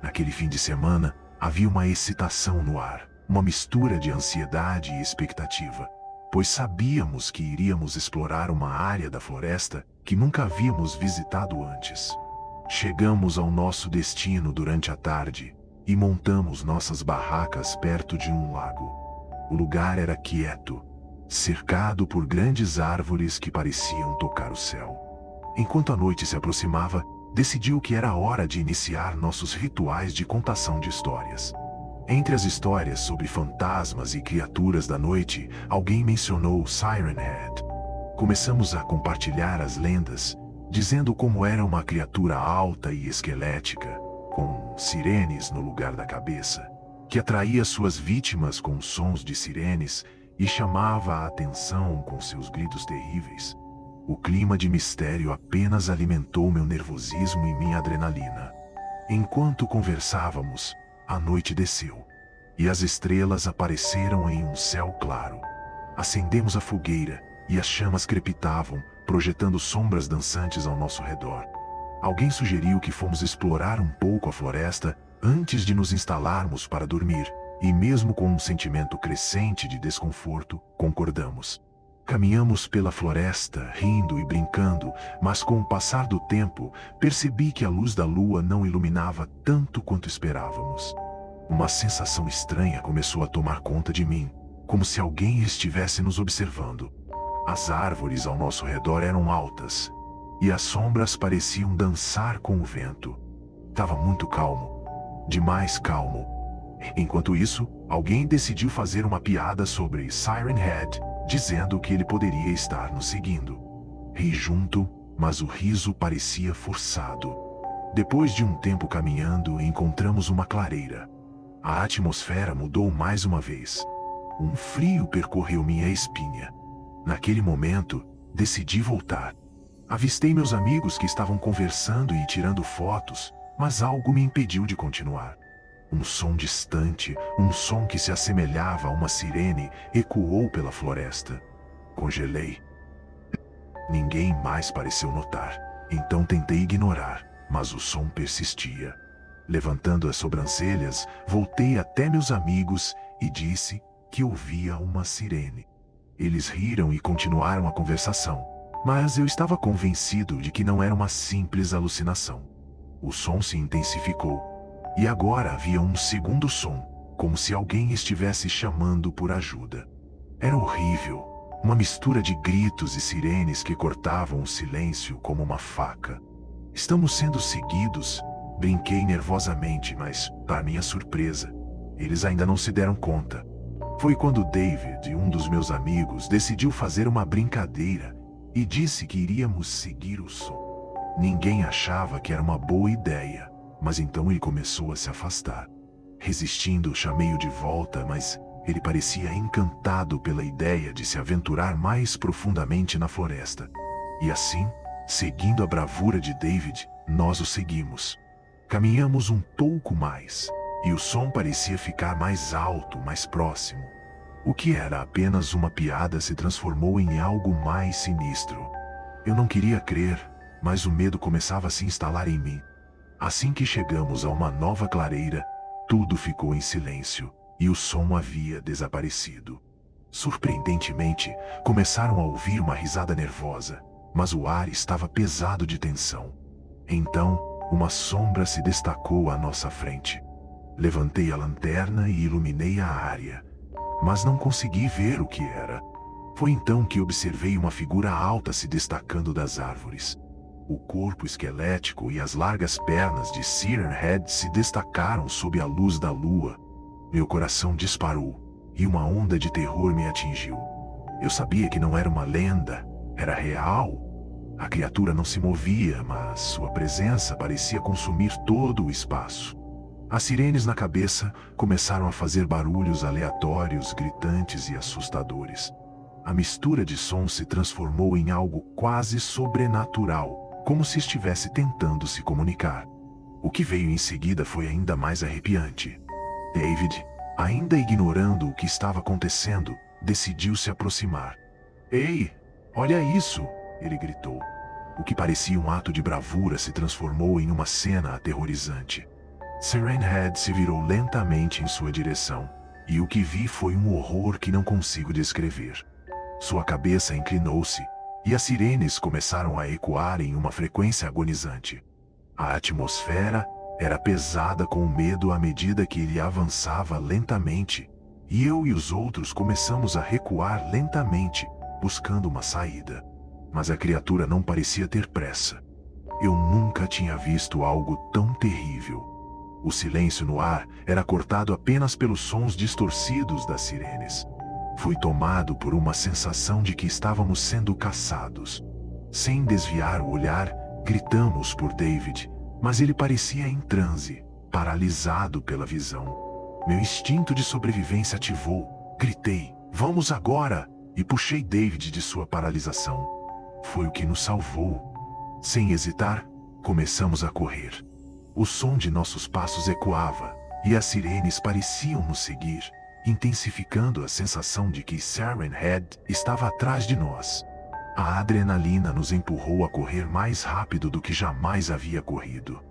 S1: Naquele fim de semana, havia uma excitação no ar, uma mistura de ansiedade e expectativa, pois sabíamos que iríamos explorar uma área da floresta que nunca havíamos visitado antes. Chegamos ao nosso destino durante a tarde e montamos nossas barracas perto de um lago. O lugar era quieto, cercado por grandes árvores que pareciam tocar o céu. Enquanto a noite se aproximava, decidiu que era hora de iniciar nossos rituais de contação de histórias. Entre as histórias sobre fantasmas e criaturas da noite, alguém mencionou Siren Head. Começamos a compartilhar as lendas, dizendo como era uma criatura alta e esquelética, com sirenes no lugar da cabeça, que atraía suas vítimas com sons de sirenes e chamava a atenção com seus gritos terríveis. O clima de mistério apenas alimentou meu nervosismo e minha adrenalina. Enquanto conversávamos, a noite desceu, e as estrelas apareceram em um céu claro. Acendemos a fogueira, e as chamas crepitavam, projetando sombras dançantes ao nosso redor. Alguém sugeriu que fomos explorar um pouco a floresta antes de nos instalarmos para dormir, e mesmo com um sentimento crescente de desconforto, concordamos. Caminhamos pela floresta, rindo e brincando, mas com o passar do tempo, percebi que a luz da lua não iluminava tanto quanto esperávamos. Uma sensação estranha começou a tomar conta de mim, como se alguém estivesse nos observando. As árvores ao nosso redor eram altas, e as sombras pareciam dançar com o vento. Estava muito calmo, demais calmo. Enquanto isso, alguém decidiu fazer uma piada sobre Siren Head, dizendo que ele poderia estar nos seguindo. Ri junto, mas o riso parecia forçado. Depois de um tempo caminhando, encontramos uma clareira. A atmosfera mudou mais uma vez. Um frio percorreu minha espinha. Naquele momento, decidi voltar. Avistei meus amigos que estavam conversando e tirando fotos, mas algo me impediu de continuar. Um som distante, um som que se assemelhava a uma sirene, ecoou pela floresta. Congelei. Ninguém mais pareceu notar, então tentei ignorar, mas o som persistia. Levantando as sobrancelhas, voltei até meus amigos e disse que ouvia uma sirene. Eles riram e continuaram a conversação, mas eu estava convencido de que não era uma simples alucinação. O som se intensificou. E agora havia um segundo som, como se alguém estivesse chamando por ajuda. Era horrível, uma mistura de gritos e sirenes que cortavam o silêncio como uma faca. Estamos sendo seguidos? Brinquei nervosamente, mas, para minha surpresa, eles ainda não se deram conta. Foi quando David, um dos meus amigos, decidiu fazer uma brincadeira e disse que iríamos seguir o som. Ninguém achava que era uma boa ideia. Mas então ele começou a se afastar. Resistindo, chamei-o de volta, mas ele parecia encantado pela ideia de se aventurar mais profundamente na floresta. E assim, seguindo a bravura de David, nós o seguimos. Caminhamos um pouco mais, e o som parecia ficar mais alto, mais próximo. O que era apenas uma piada se transformou em algo mais sinistro. Eu não queria crer, mas o medo começava a se instalar em mim. Assim que chegamos a uma nova clareira, tudo ficou em silêncio, e o som havia desaparecido. Surpreendentemente, começaram a ouvir uma risada nervosa, mas o ar estava pesado de tensão. Então, uma sombra se destacou à nossa frente. Levantei a lanterna e iluminei a área, mas não consegui ver o que era. Foi então que observei uma figura alta se destacando das árvores. O corpo esquelético e as largas pernas de Siren Head se destacaram sob a luz da lua. Meu coração disparou, e uma onda de terror me atingiu. Eu sabia que não era uma lenda, era real. A criatura não se movia, mas sua presença parecia consumir todo o espaço. As sirenes na cabeça começaram a fazer barulhos aleatórios, gritantes e assustadores. A mistura de sons se transformou em algo quase sobrenatural, como se estivesse tentando se comunicar. O que veio em seguida foi ainda mais arrepiante. David, Ainda ignorando o que estava acontecendo, decidiu se aproximar. Ei, olha isso! Ele gritou. O que parecia um ato de bravura se transformou em uma cena aterrorizante. Siren Head se virou lentamente em sua direção, e o que vi foi um horror que não consigo descrever. Sua cabeça inclinou-se, e as sirenes começaram a ecoar em uma frequência agonizante. A atmosfera era pesada com medo à medida que ele avançava lentamente, e eu e os outros começamos a recuar lentamente, buscando uma saída. Mas a criatura não parecia ter pressa. Eu nunca tinha visto algo tão terrível. O silêncio no ar era cortado apenas pelos sons distorcidos das sirenes. Fui tomado por uma sensação de que estávamos sendo caçados. Sem desviar o olhar, gritamos por David, mas ele parecia em transe, paralisado pela visão. Meu instinto de sobrevivência ativou. Gritei, vamos agora! E puxei David de sua paralisação. Foi o que nos salvou. Sem hesitar, começamos a correr. O som de nossos passos ecoava, e as sirenes pareciam nos seguir, intensificando a sensação de que Siren Head estava atrás de nós. A adrenalina nos empurrou a correr mais rápido do que jamais havia corrido.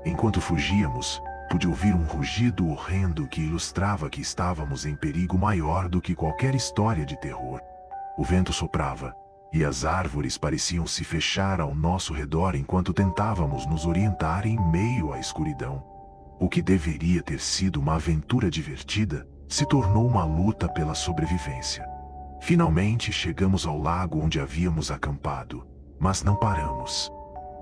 S1: Enquanto fugíamos, pude ouvir um rugido horrendo que ilustrava que estávamos em perigo maior do que qualquer história de terror. O vento soprava, e as árvores pareciam se fechar ao nosso redor enquanto tentávamos nos orientar em meio à escuridão. O que deveria ter sido uma aventura divertida se tornou uma luta pela sobrevivência. Finalmente chegamos ao lago onde havíamos acampado, mas não paramos.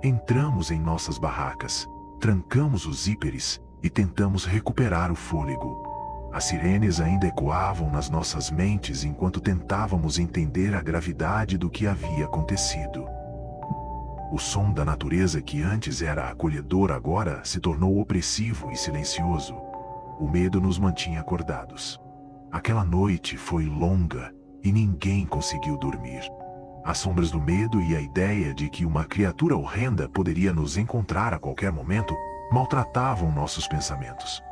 S1: Entramos em nossas barracas, trancamos os zíperes e tentamos recuperar o fôlego. As sirenes ainda ecoavam nas nossas mentes enquanto tentávamos entender a gravidade do que havia acontecido. O som da natureza que antes era acolhedor agora se tornou opressivo e silencioso. O medo nos mantinha acordados. Aquela noite foi longa e ninguém conseguiu dormir. As sombras do medo e a ideia de que uma criatura horrenda poderia nos encontrar a qualquer momento maltratavam nossos pensamentos.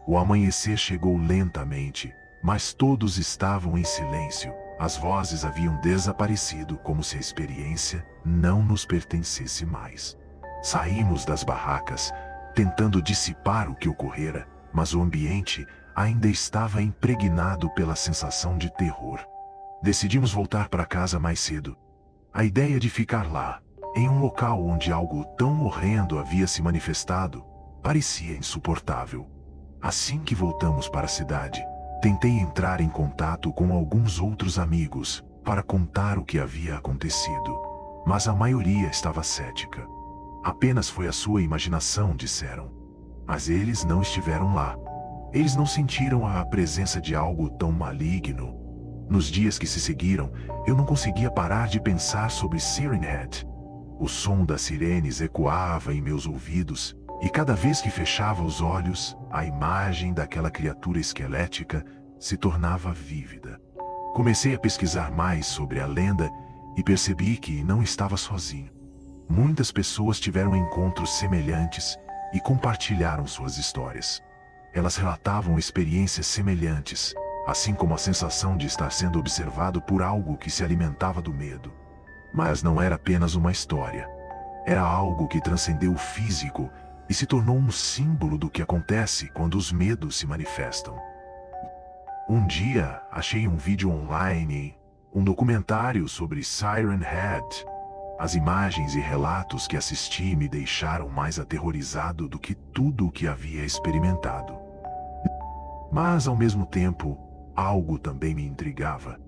S1: O amanhecer chegou lentamente, mas todos estavam em silêncio. As vozes haviam desaparecido como se a experiência não nos pertencesse mais. Saímos das barracas, tentando dissipar o que ocorrera, mas o ambiente ainda estava impregnado pela sensação de terror. Decidimos voltar para casa mais cedo. A ideia de ficar lá, em um local onde algo tão horrendo havia se manifestado, parecia insuportável. Assim que voltamos para a cidade, tentei entrar em contato com alguns outros amigos para contar o que havia acontecido, mas a maioria estava cética. Apenas foi a sua imaginação, disseram. Mas eles não estiveram lá. Eles não sentiram a presença de algo tão maligno. Nos dias que se seguiram, eu não conseguia parar de pensar sobre Siren Head. O som das sirenes ecoava em meus ouvidos, e cada vez que fechava os olhos, a imagem daquela criatura esquelética se tornava vívida. Comecei a pesquisar mais sobre a lenda e percebi que não estava sozinho. Muitas pessoas tiveram encontros semelhantes e compartilharam suas histórias. Elas relatavam experiências semelhantes, assim como a sensação de estar sendo observado por algo que se alimentava do medo. Mas não era apenas uma história. Era algo que transcendeu o físico e se tornou um símbolo do que acontece quando os medos se manifestam. Um dia, achei um vídeo online, um documentário sobre Siren Head. As imagens e relatos que assisti me deixaram mais aterrorizado do que tudo o que havia experimentado. Mas, ao mesmo tempo, algo também me intrigava.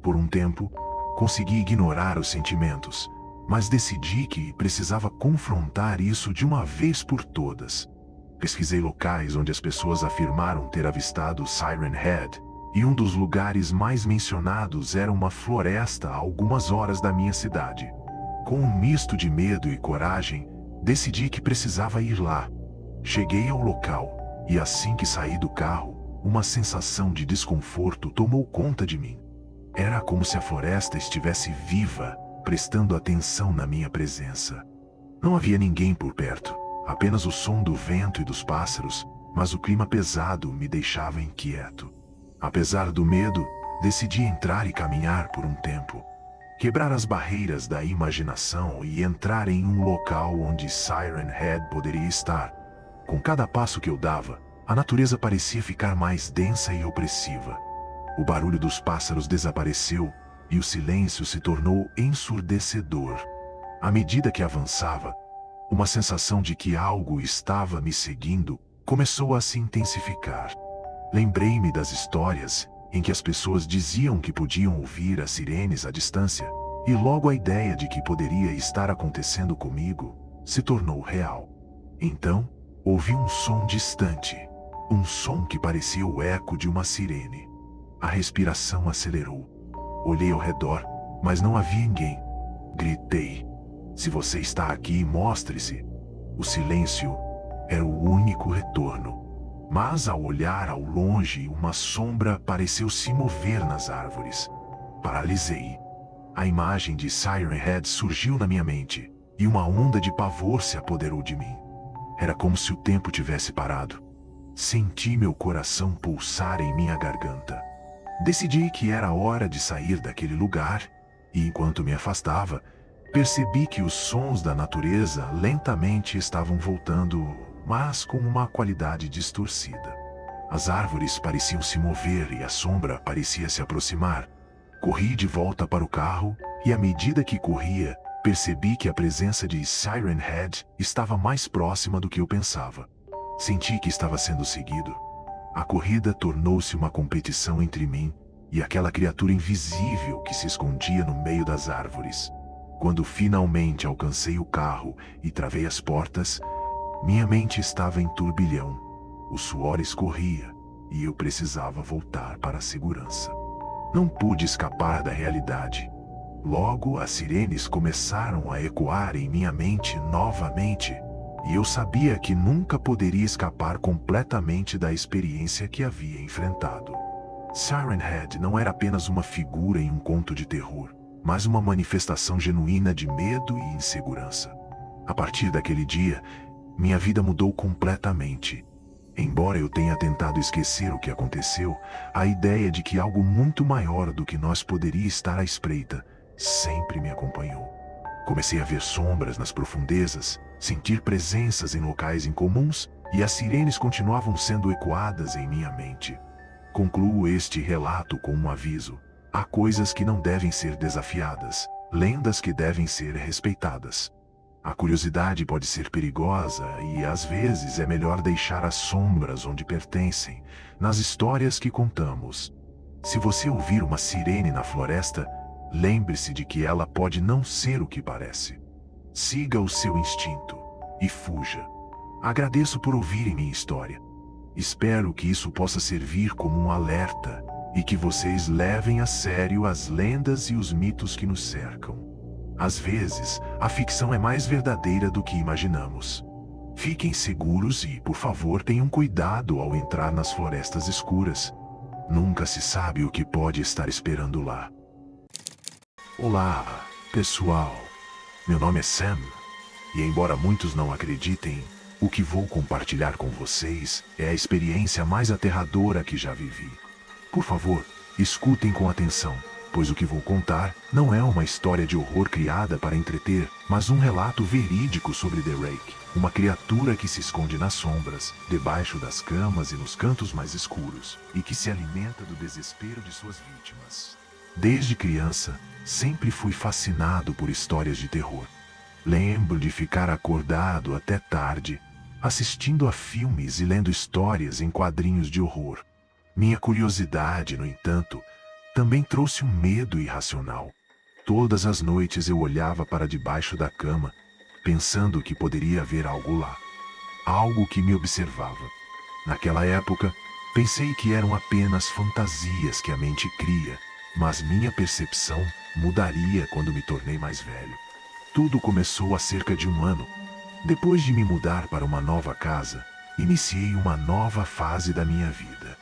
S1: Por um tempo, consegui ignorar os sentimentos, mas decidi que precisava confrontar isso de uma vez por todas. Pesquisei locais onde as pessoas afirmaram ter avistado Siren Head, e um dos lugares mais mencionados era uma floresta a algumas horas da minha cidade. Com um misto de medo e coragem, decidi que precisava ir lá. Cheguei ao local, e assim que saí do carro, uma sensação de desconforto tomou conta de mim. Era como se a floresta estivesse viva, prestando atenção na minha presença. Não havia ninguém por perto, apenas o som do vento e dos pássaros, mas o clima pesado me deixava inquieto. Apesar do medo, decidi entrar e caminhar por um tempo. Quebrar as barreiras da imaginação e entrar em um local onde Siren Head poderia estar. Com cada passo que eu dava, a natureza parecia ficar mais densa e opressiva. O barulho dos pássaros desapareceu e o silêncio se tornou ensurdecedor. À medida que avançava, uma sensação de que algo estava me seguindo começou a se intensificar. Lembrei-me das histórias em que as pessoas diziam que podiam ouvir as sirenes à distância, e logo a ideia de que poderia estar acontecendo comigo se tornou real. Então, ouvi um som distante, um som que parecia o eco de uma sirene. A respiração acelerou. Olhei ao redor, mas não havia ninguém. Gritei: "Se você está aqui, mostre-se." O silêncio era o único retorno. Mas ao olhar ao longe, uma sombra pareceu se mover nas árvores. Paralisei. A imagem de Siren Head surgiu na minha mente, e uma onda de pavor se apoderou de mim. Era como se o tempo tivesse parado. Senti meu coração pulsar em minha garganta. Decidi que era hora de sair daquele lugar, e enquanto me afastava, percebi que os sons da natureza lentamente estavam voltando, mas com uma qualidade distorcida. As árvores pareciam se mover e a sombra parecia se aproximar. Corri de volta para o carro, e à medida que corria, percebi que a presença de Siren Head estava mais próxima do que eu pensava. Senti que estava sendo seguido. A corrida tornou-se uma competição entre mim e aquela criatura invisível que se escondia no meio das árvores. Quando finalmente alcancei o carro e travei as portas, minha mente estava em turbilhão. O suor escorria e eu precisava voltar para a segurança. Não pude escapar da realidade. Logo, as sirenes começaram a ecoar em minha mente novamente, e eu sabia que nunca poderia escapar completamente da experiência que havia enfrentado. Siren Head não era apenas uma figura em um conto de terror, mas uma manifestação genuína de medo e insegurança. A partir daquele dia, minha vida mudou completamente. Embora eu tenha tentado esquecer o que aconteceu, a ideia de que algo muito maior do que nós poderia estar à espreita sempre me acompanhou. Comecei a ver sombras nas profundezas, sentir presenças em locais incomuns, e as sirenes continuavam sendo ecoadas em minha mente. Concluo este relato com um aviso: há coisas que não devem ser desafiadas, lendas que devem ser respeitadas. A curiosidade pode ser perigosa e, às vezes, é melhor deixar as sombras onde pertencem, nas histórias que contamos. Se você ouvir uma sirene na floresta, lembre-se de que ela pode não ser o que parece. Siga o seu instinto e fuja. Agradeço por ouvirem minha história. Espero que isso possa servir como um alerta e que vocês levem a sério as lendas e os mitos que nos cercam. Às vezes, a ficção é mais verdadeira do que imaginamos. Fiquem seguros e, por favor, tenham cuidado ao entrar nas florestas escuras. Nunca se sabe o que pode estar esperando lá. Olá, pessoal. Meu nome é Sam, e embora muitos não acreditem, o que vou compartilhar com vocês é a experiência mais aterradora que já vivi. Por favor, escutem com atenção, pois o que vou contar não é uma história de horror criada para entreter, mas um relato verídico sobre The Rake, uma criatura que se esconde nas sombras, debaixo das camas e nos cantos mais escuros, e que se alimenta do desespero de suas vítimas. Desde criança, sempre fui fascinado por histórias de terror. Lembro de ficar acordado até tarde, assistindo a filmes e lendo histórias em quadrinhos de horror. Minha curiosidade, no entanto, também trouxe um medo irracional. Todas as noites eu olhava para debaixo da cama, pensando que poderia haver algo lá. Algo que me observava. Naquela época, pensei que eram apenas fantasias que a mente cria, mas minha percepção mudaria quando me tornei mais velho. Tudo começou há cerca de um ano. Depois de me mudar para uma nova casa, iniciei uma nova fase da minha vida.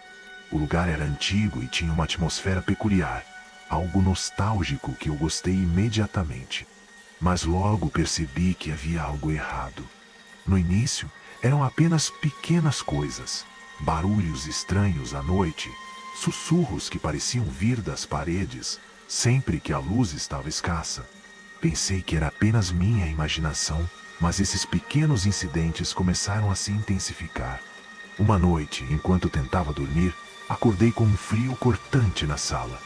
S1: O lugar era antigo e tinha uma atmosfera peculiar, algo nostálgico que eu gostei imediatamente. Mas logo percebi que havia algo errado. No início, Eram apenas pequenas coisas, barulhos estranhos à noite, sussurros que pareciam vir das paredes, sempre que a luz estava escassa. Pensei que era apenas minha imaginação, mas esses pequenos incidentes começaram a se intensificar. Uma noite, enquanto tentava dormir, acordei com um frio cortante na sala.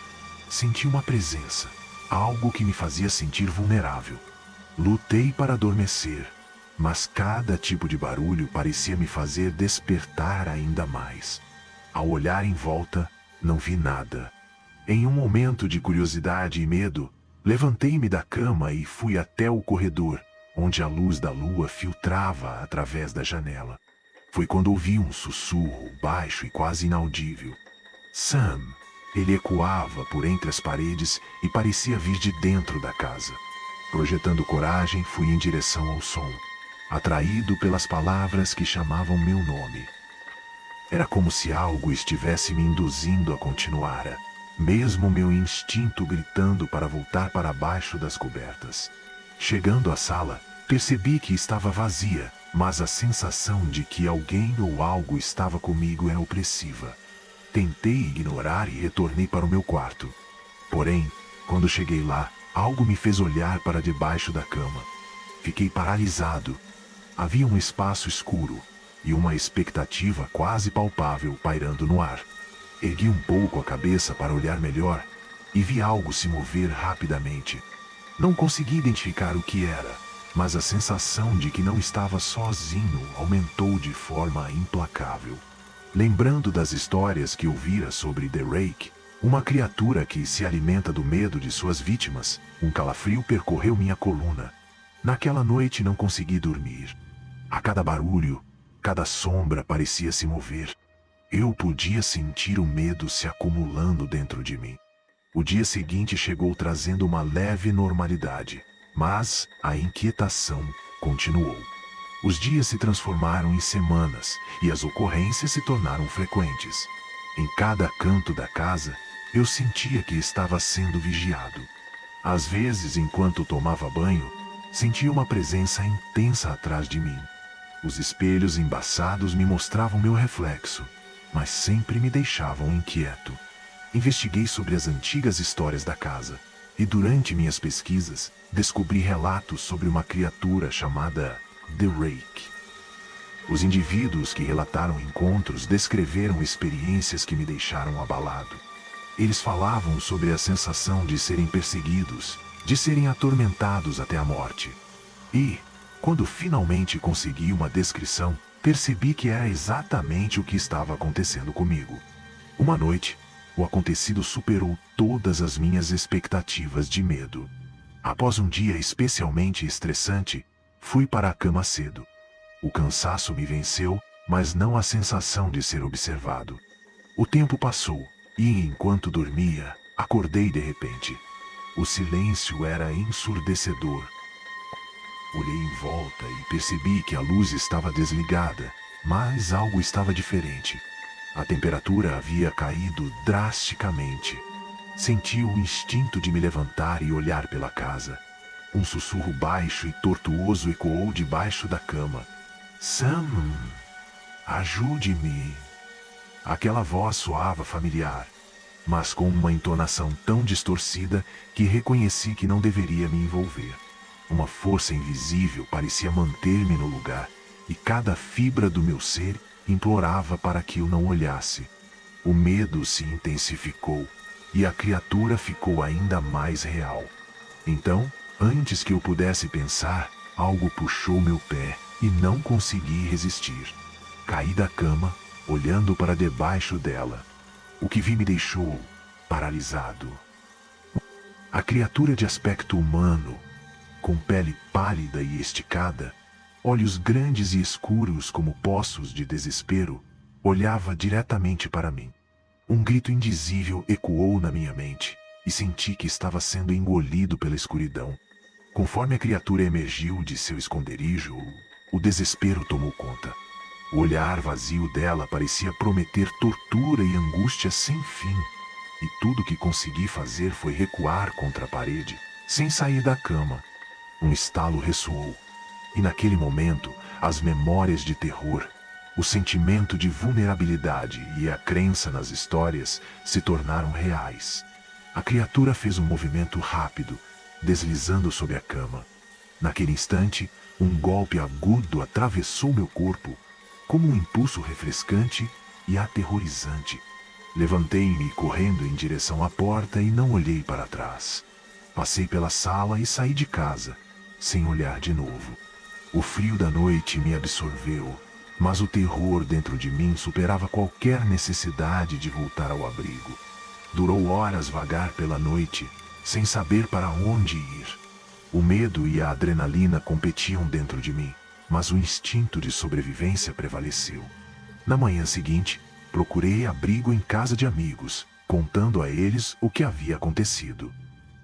S1: Senti uma presença, algo que me fazia sentir vulnerável. Lutei para adormecer, mas cada tipo de barulho parecia me fazer despertar ainda mais. Ao olhar em volta, não vi nada. Em um momento de curiosidade e medo, levantei-me da cama e fui até o corredor, onde a luz da lua filtrava através da janela. Foi quando ouvi um sussurro baixo e quase inaudível. Sam! Ele ecoava por entre as paredes e parecia vir de dentro da casa. Projetando coragem, fui em direção ao som, atraído pelas palavras que chamavam meu nome. Era como se algo estivesse me induzindo a continuar, mesmo meu instinto gritando para voltar para baixo das cobertas. Chegando à sala, percebi que estava vazia, mas a sensação de que alguém ou algo estava comigo era opressiva. Tentei ignorar e retornei para o meu quarto. Porém, quando cheguei lá, algo me fez olhar para debaixo da cama. Fiquei paralisado. Havia um espaço escuro e uma expectativa quase palpável pairando no ar. Ergui um pouco a cabeça para olhar melhor e vi algo se mover rapidamente. Não consegui identificar o que era, mas a sensação de que não estava sozinho aumentou de forma implacável. Lembrando das histórias que ouvira sobre The Rake, uma criatura que se alimenta do medo de suas vítimas, um calafrio percorreu minha coluna. Naquela noite não consegui dormir. A cada barulho, cada sombra parecia se mover. Eu podia sentir o medo se acumulando dentro de mim. O dia seguinte chegou trazendo uma leve normalidade, mas a inquietação continuou. Os dias se transformaram em semanas e as ocorrências se tornaram frequentes. Em cada canto da casa, eu sentia que estava sendo vigiado. Às vezes, enquanto tomava banho, sentia uma presença intensa atrás de mim. Os espelhos embaçados me mostravam meu reflexo, mas sempre me deixavam inquieto. Investiguei sobre as antigas histórias da casa e, durante minhas pesquisas, descobri relatos sobre uma criatura chamada The Rake. Os indivíduos que relataram encontros descreveram experiências que me deixaram abalado. Eles falavam sobre a sensação de serem perseguidos, de serem atormentados até a morte. E, quando finalmente consegui uma descrição, percebi que era exatamente o que estava acontecendo comigo. Uma noite, o acontecido superou todas as minhas expectativas de medo. Após um dia especialmente estressante, fui para a cama cedo. O cansaço me venceu, mas não a sensação de ser observado. O tempo passou, e enquanto dormia, acordei de repente. O silêncio era ensurdecedor. Olhei em volta e percebi que a luz estava desligada, mas algo estava diferente. A temperatura havia caído drasticamente. Senti o instinto de me levantar e olhar pela casa. Um sussurro baixo e tortuoso ecoou debaixo da cama. Sam, ajude-me. Aquela voz soava familiar, mas com uma entonação tão distorcida que reconheci que não deveria me envolver. Uma força invisível parecia manter-me no lugar, e cada fibra do meu ser implorava para que eu não olhasse. O medo se intensificou, e a criatura ficou ainda mais real. Então, antes que eu pudesse pensar, algo puxou meu pé e não consegui resistir. Caí da cama, olhando para debaixo dela. O que vi me deixou paralisado. A criatura de aspecto humano, com pele pálida e esticada, olhos grandes e escuros como poços de desespero, olhava diretamente para mim. Um grito indizível ecoou na minha mente, e senti que estava sendo engolido pela escuridão. Conforme a criatura emergiu de seu esconderijo, o desespero tomou conta. O olhar vazio dela parecia prometer tortura e angústia sem fim, e tudo que consegui fazer foi recuar contra a parede, sem sair da cama. Um estalo ressoou, e naquele momento, As memórias de terror, o sentimento de vulnerabilidade e a crença nas histórias se tornaram reais. A criatura fez um movimento rápido, deslizando sobre a cama. Naquele instante, um golpe agudo atravessou meu corpo, como um impulso refrescante e aterrorizante. Levantei-me correndo em direção à porta e não olhei para trás. Passei pela sala e saí de casa, sem olhar de novo. O frio da noite me absorveu, mas o terror dentro de mim superava qualquer necessidade de voltar ao abrigo. Durou horas vagar pela noite, sem saber para onde ir. O medo e a adrenalina competiam dentro de mim, mas o instinto de sobrevivência prevaleceu. Na manhã seguinte, procurei abrigo em casa de amigos, contando a eles o que havia acontecido.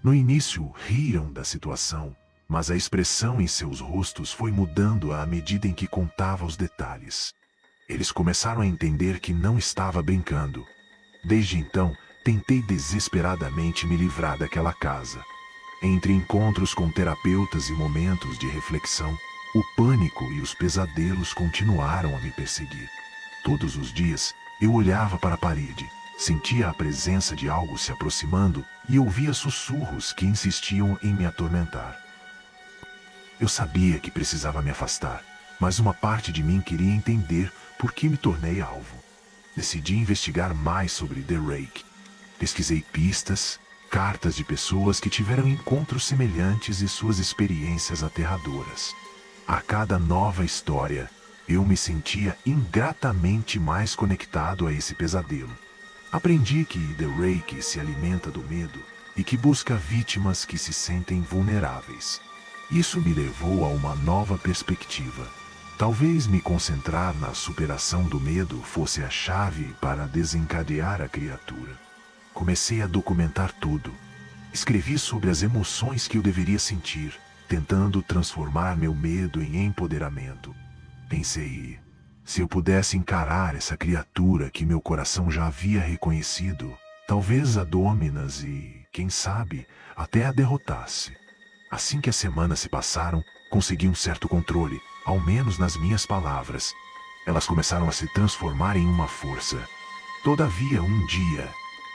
S1: No início, riram da situação, mas a expressão em seus rostos foi mudando à medida em que contava os detalhes. Eles começaram a entender que não estava brincando. Desde então, tentei desesperadamente me livrar daquela casa. Entre encontros com terapeutas e momentos de reflexão, o pânico e os pesadelos continuaram a me perseguir. Todos os dias, eu olhava para a parede, sentia a presença de algo se aproximando e ouvia sussurros que insistiam em me atormentar. Eu sabia que precisava me afastar, mas uma parte de mim queria entender por que me tornei alvo. Decidi investigar mais sobre The Rake. Pesquisei pistas, cartas de pessoas que tiveram encontros semelhantes e suas experiências aterradoras. A cada nova história, eu me sentia ingratamente mais conectado a esse pesadelo. Aprendi que The Rake se alimenta do medo e que busca vítimas que se sentem vulneráveis. Isso me levou a uma nova perspectiva. Talvez me concentrar na superação do medo fosse a chave para desencadear a criatura. Comecei a documentar tudo. Escrevi sobre as emoções que eu deveria sentir, tentando transformar meu medo em empoderamento. Pensei, se eu pudesse encarar essa criatura que meu coração já havia reconhecido, talvez a Dominus e, quem sabe, até a derrotasse. Assim que as semanas se passaram, consegui um certo controle, ao menos nas minhas palavras. Elas começaram a se transformar em uma força. Todavia, um dia,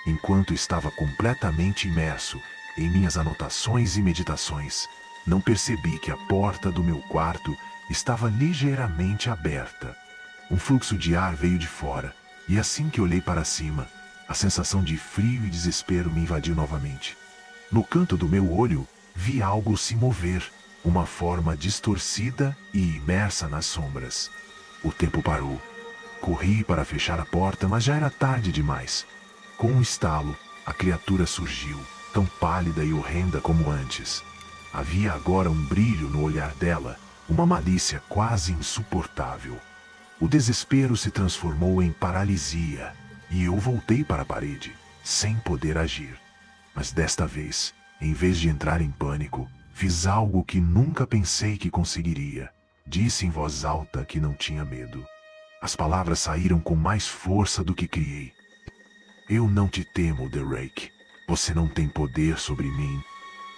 S1: enquanto estava completamente imerso em minhas anotações e meditações, não percebi que a porta do meu quarto estava ligeiramente aberta. Um fluxo de ar veio de fora, e assim que olhei para cima, a sensação de frio e desespero me invadiu novamente. No canto do meu olho, vi algo se mover, uma forma distorcida e imersa nas sombras. O tempo parou. Corri para fechar a porta, mas já era tarde demais. Com um estalo, a criatura surgiu, tão pálida e horrenda como antes. Havia agora um brilho no olhar dela, uma malícia quase insuportável. O desespero se transformou em paralisia, e eu voltei para a parede, sem poder agir. Mas desta vez, em vez de entrar em pânico, fiz algo que nunca pensei que conseguiria. Disse em voz alta que não tinha medo. As palavras saíram com mais força do que criei. Eu não te temo, The Rake. Você não tem poder sobre mim.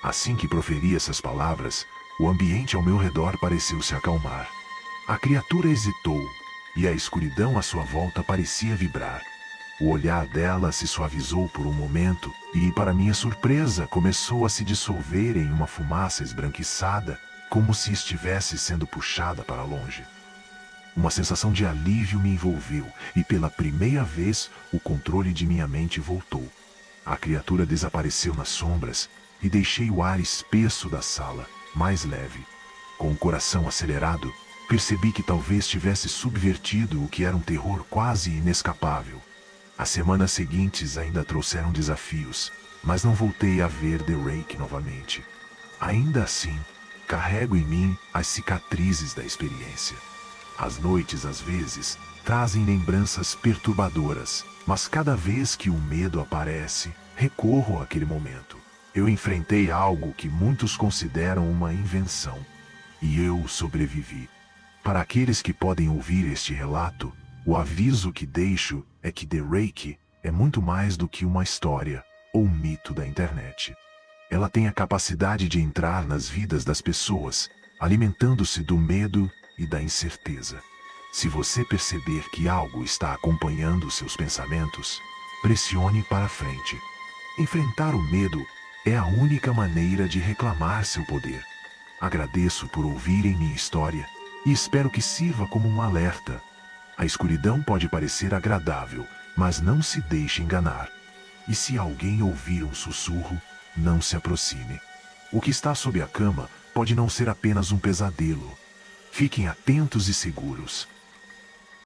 S1: Assim que proferi essas palavras, o ambiente ao meu redor pareceu se acalmar. A criatura hesitou, e a escuridão à sua volta parecia vibrar. O olhar dela se suavizou por um momento e, para minha surpresa, começou a se dissolver em uma fumaça esbranquiçada, como se estivesse sendo puxada para longe. Uma sensação de alívio me envolveu e, pela primeira vez, o controle de minha mente voltou. A criatura desapareceu nas sombras e deixei o ar espesso da sala, mais leve. Com o coração acelerado, percebi que talvez tivesse subvertido o que era um terror quase inescapável. As semanas seguintes ainda trouxeram desafios, mas não voltei a ver The Rake novamente. Ainda assim, carrego em mim as cicatrizes da experiência. As noites, às vezes, trazem lembranças perturbadoras, mas cada vez que o medo aparece, recorro àquele momento. Eu enfrentei algo que muitos consideram uma invenção, e eu sobrevivi. Para aqueles que podem ouvir este relato, o aviso que deixo é que The Rake é muito mais do que uma história ou mito da internet. Ela tem a capacidade de entrar nas vidas das pessoas, alimentando-se do medo e da incerteza. Se você perceber que algo está acompanhando seus pensamentos, pressione para frente. Enfrentar o medo é a única maneira de reclamar seu poder. Agradeço por ouvirem minha história e espero que sirva como um alerta. A escuridão pode parecer agradável, mas não se deixe enganar. E se alguém ouvir um sussurro, não se aproxime. O que está sob a cama pode não ser apenas um pesadelo. Fiquem atentos e seguros.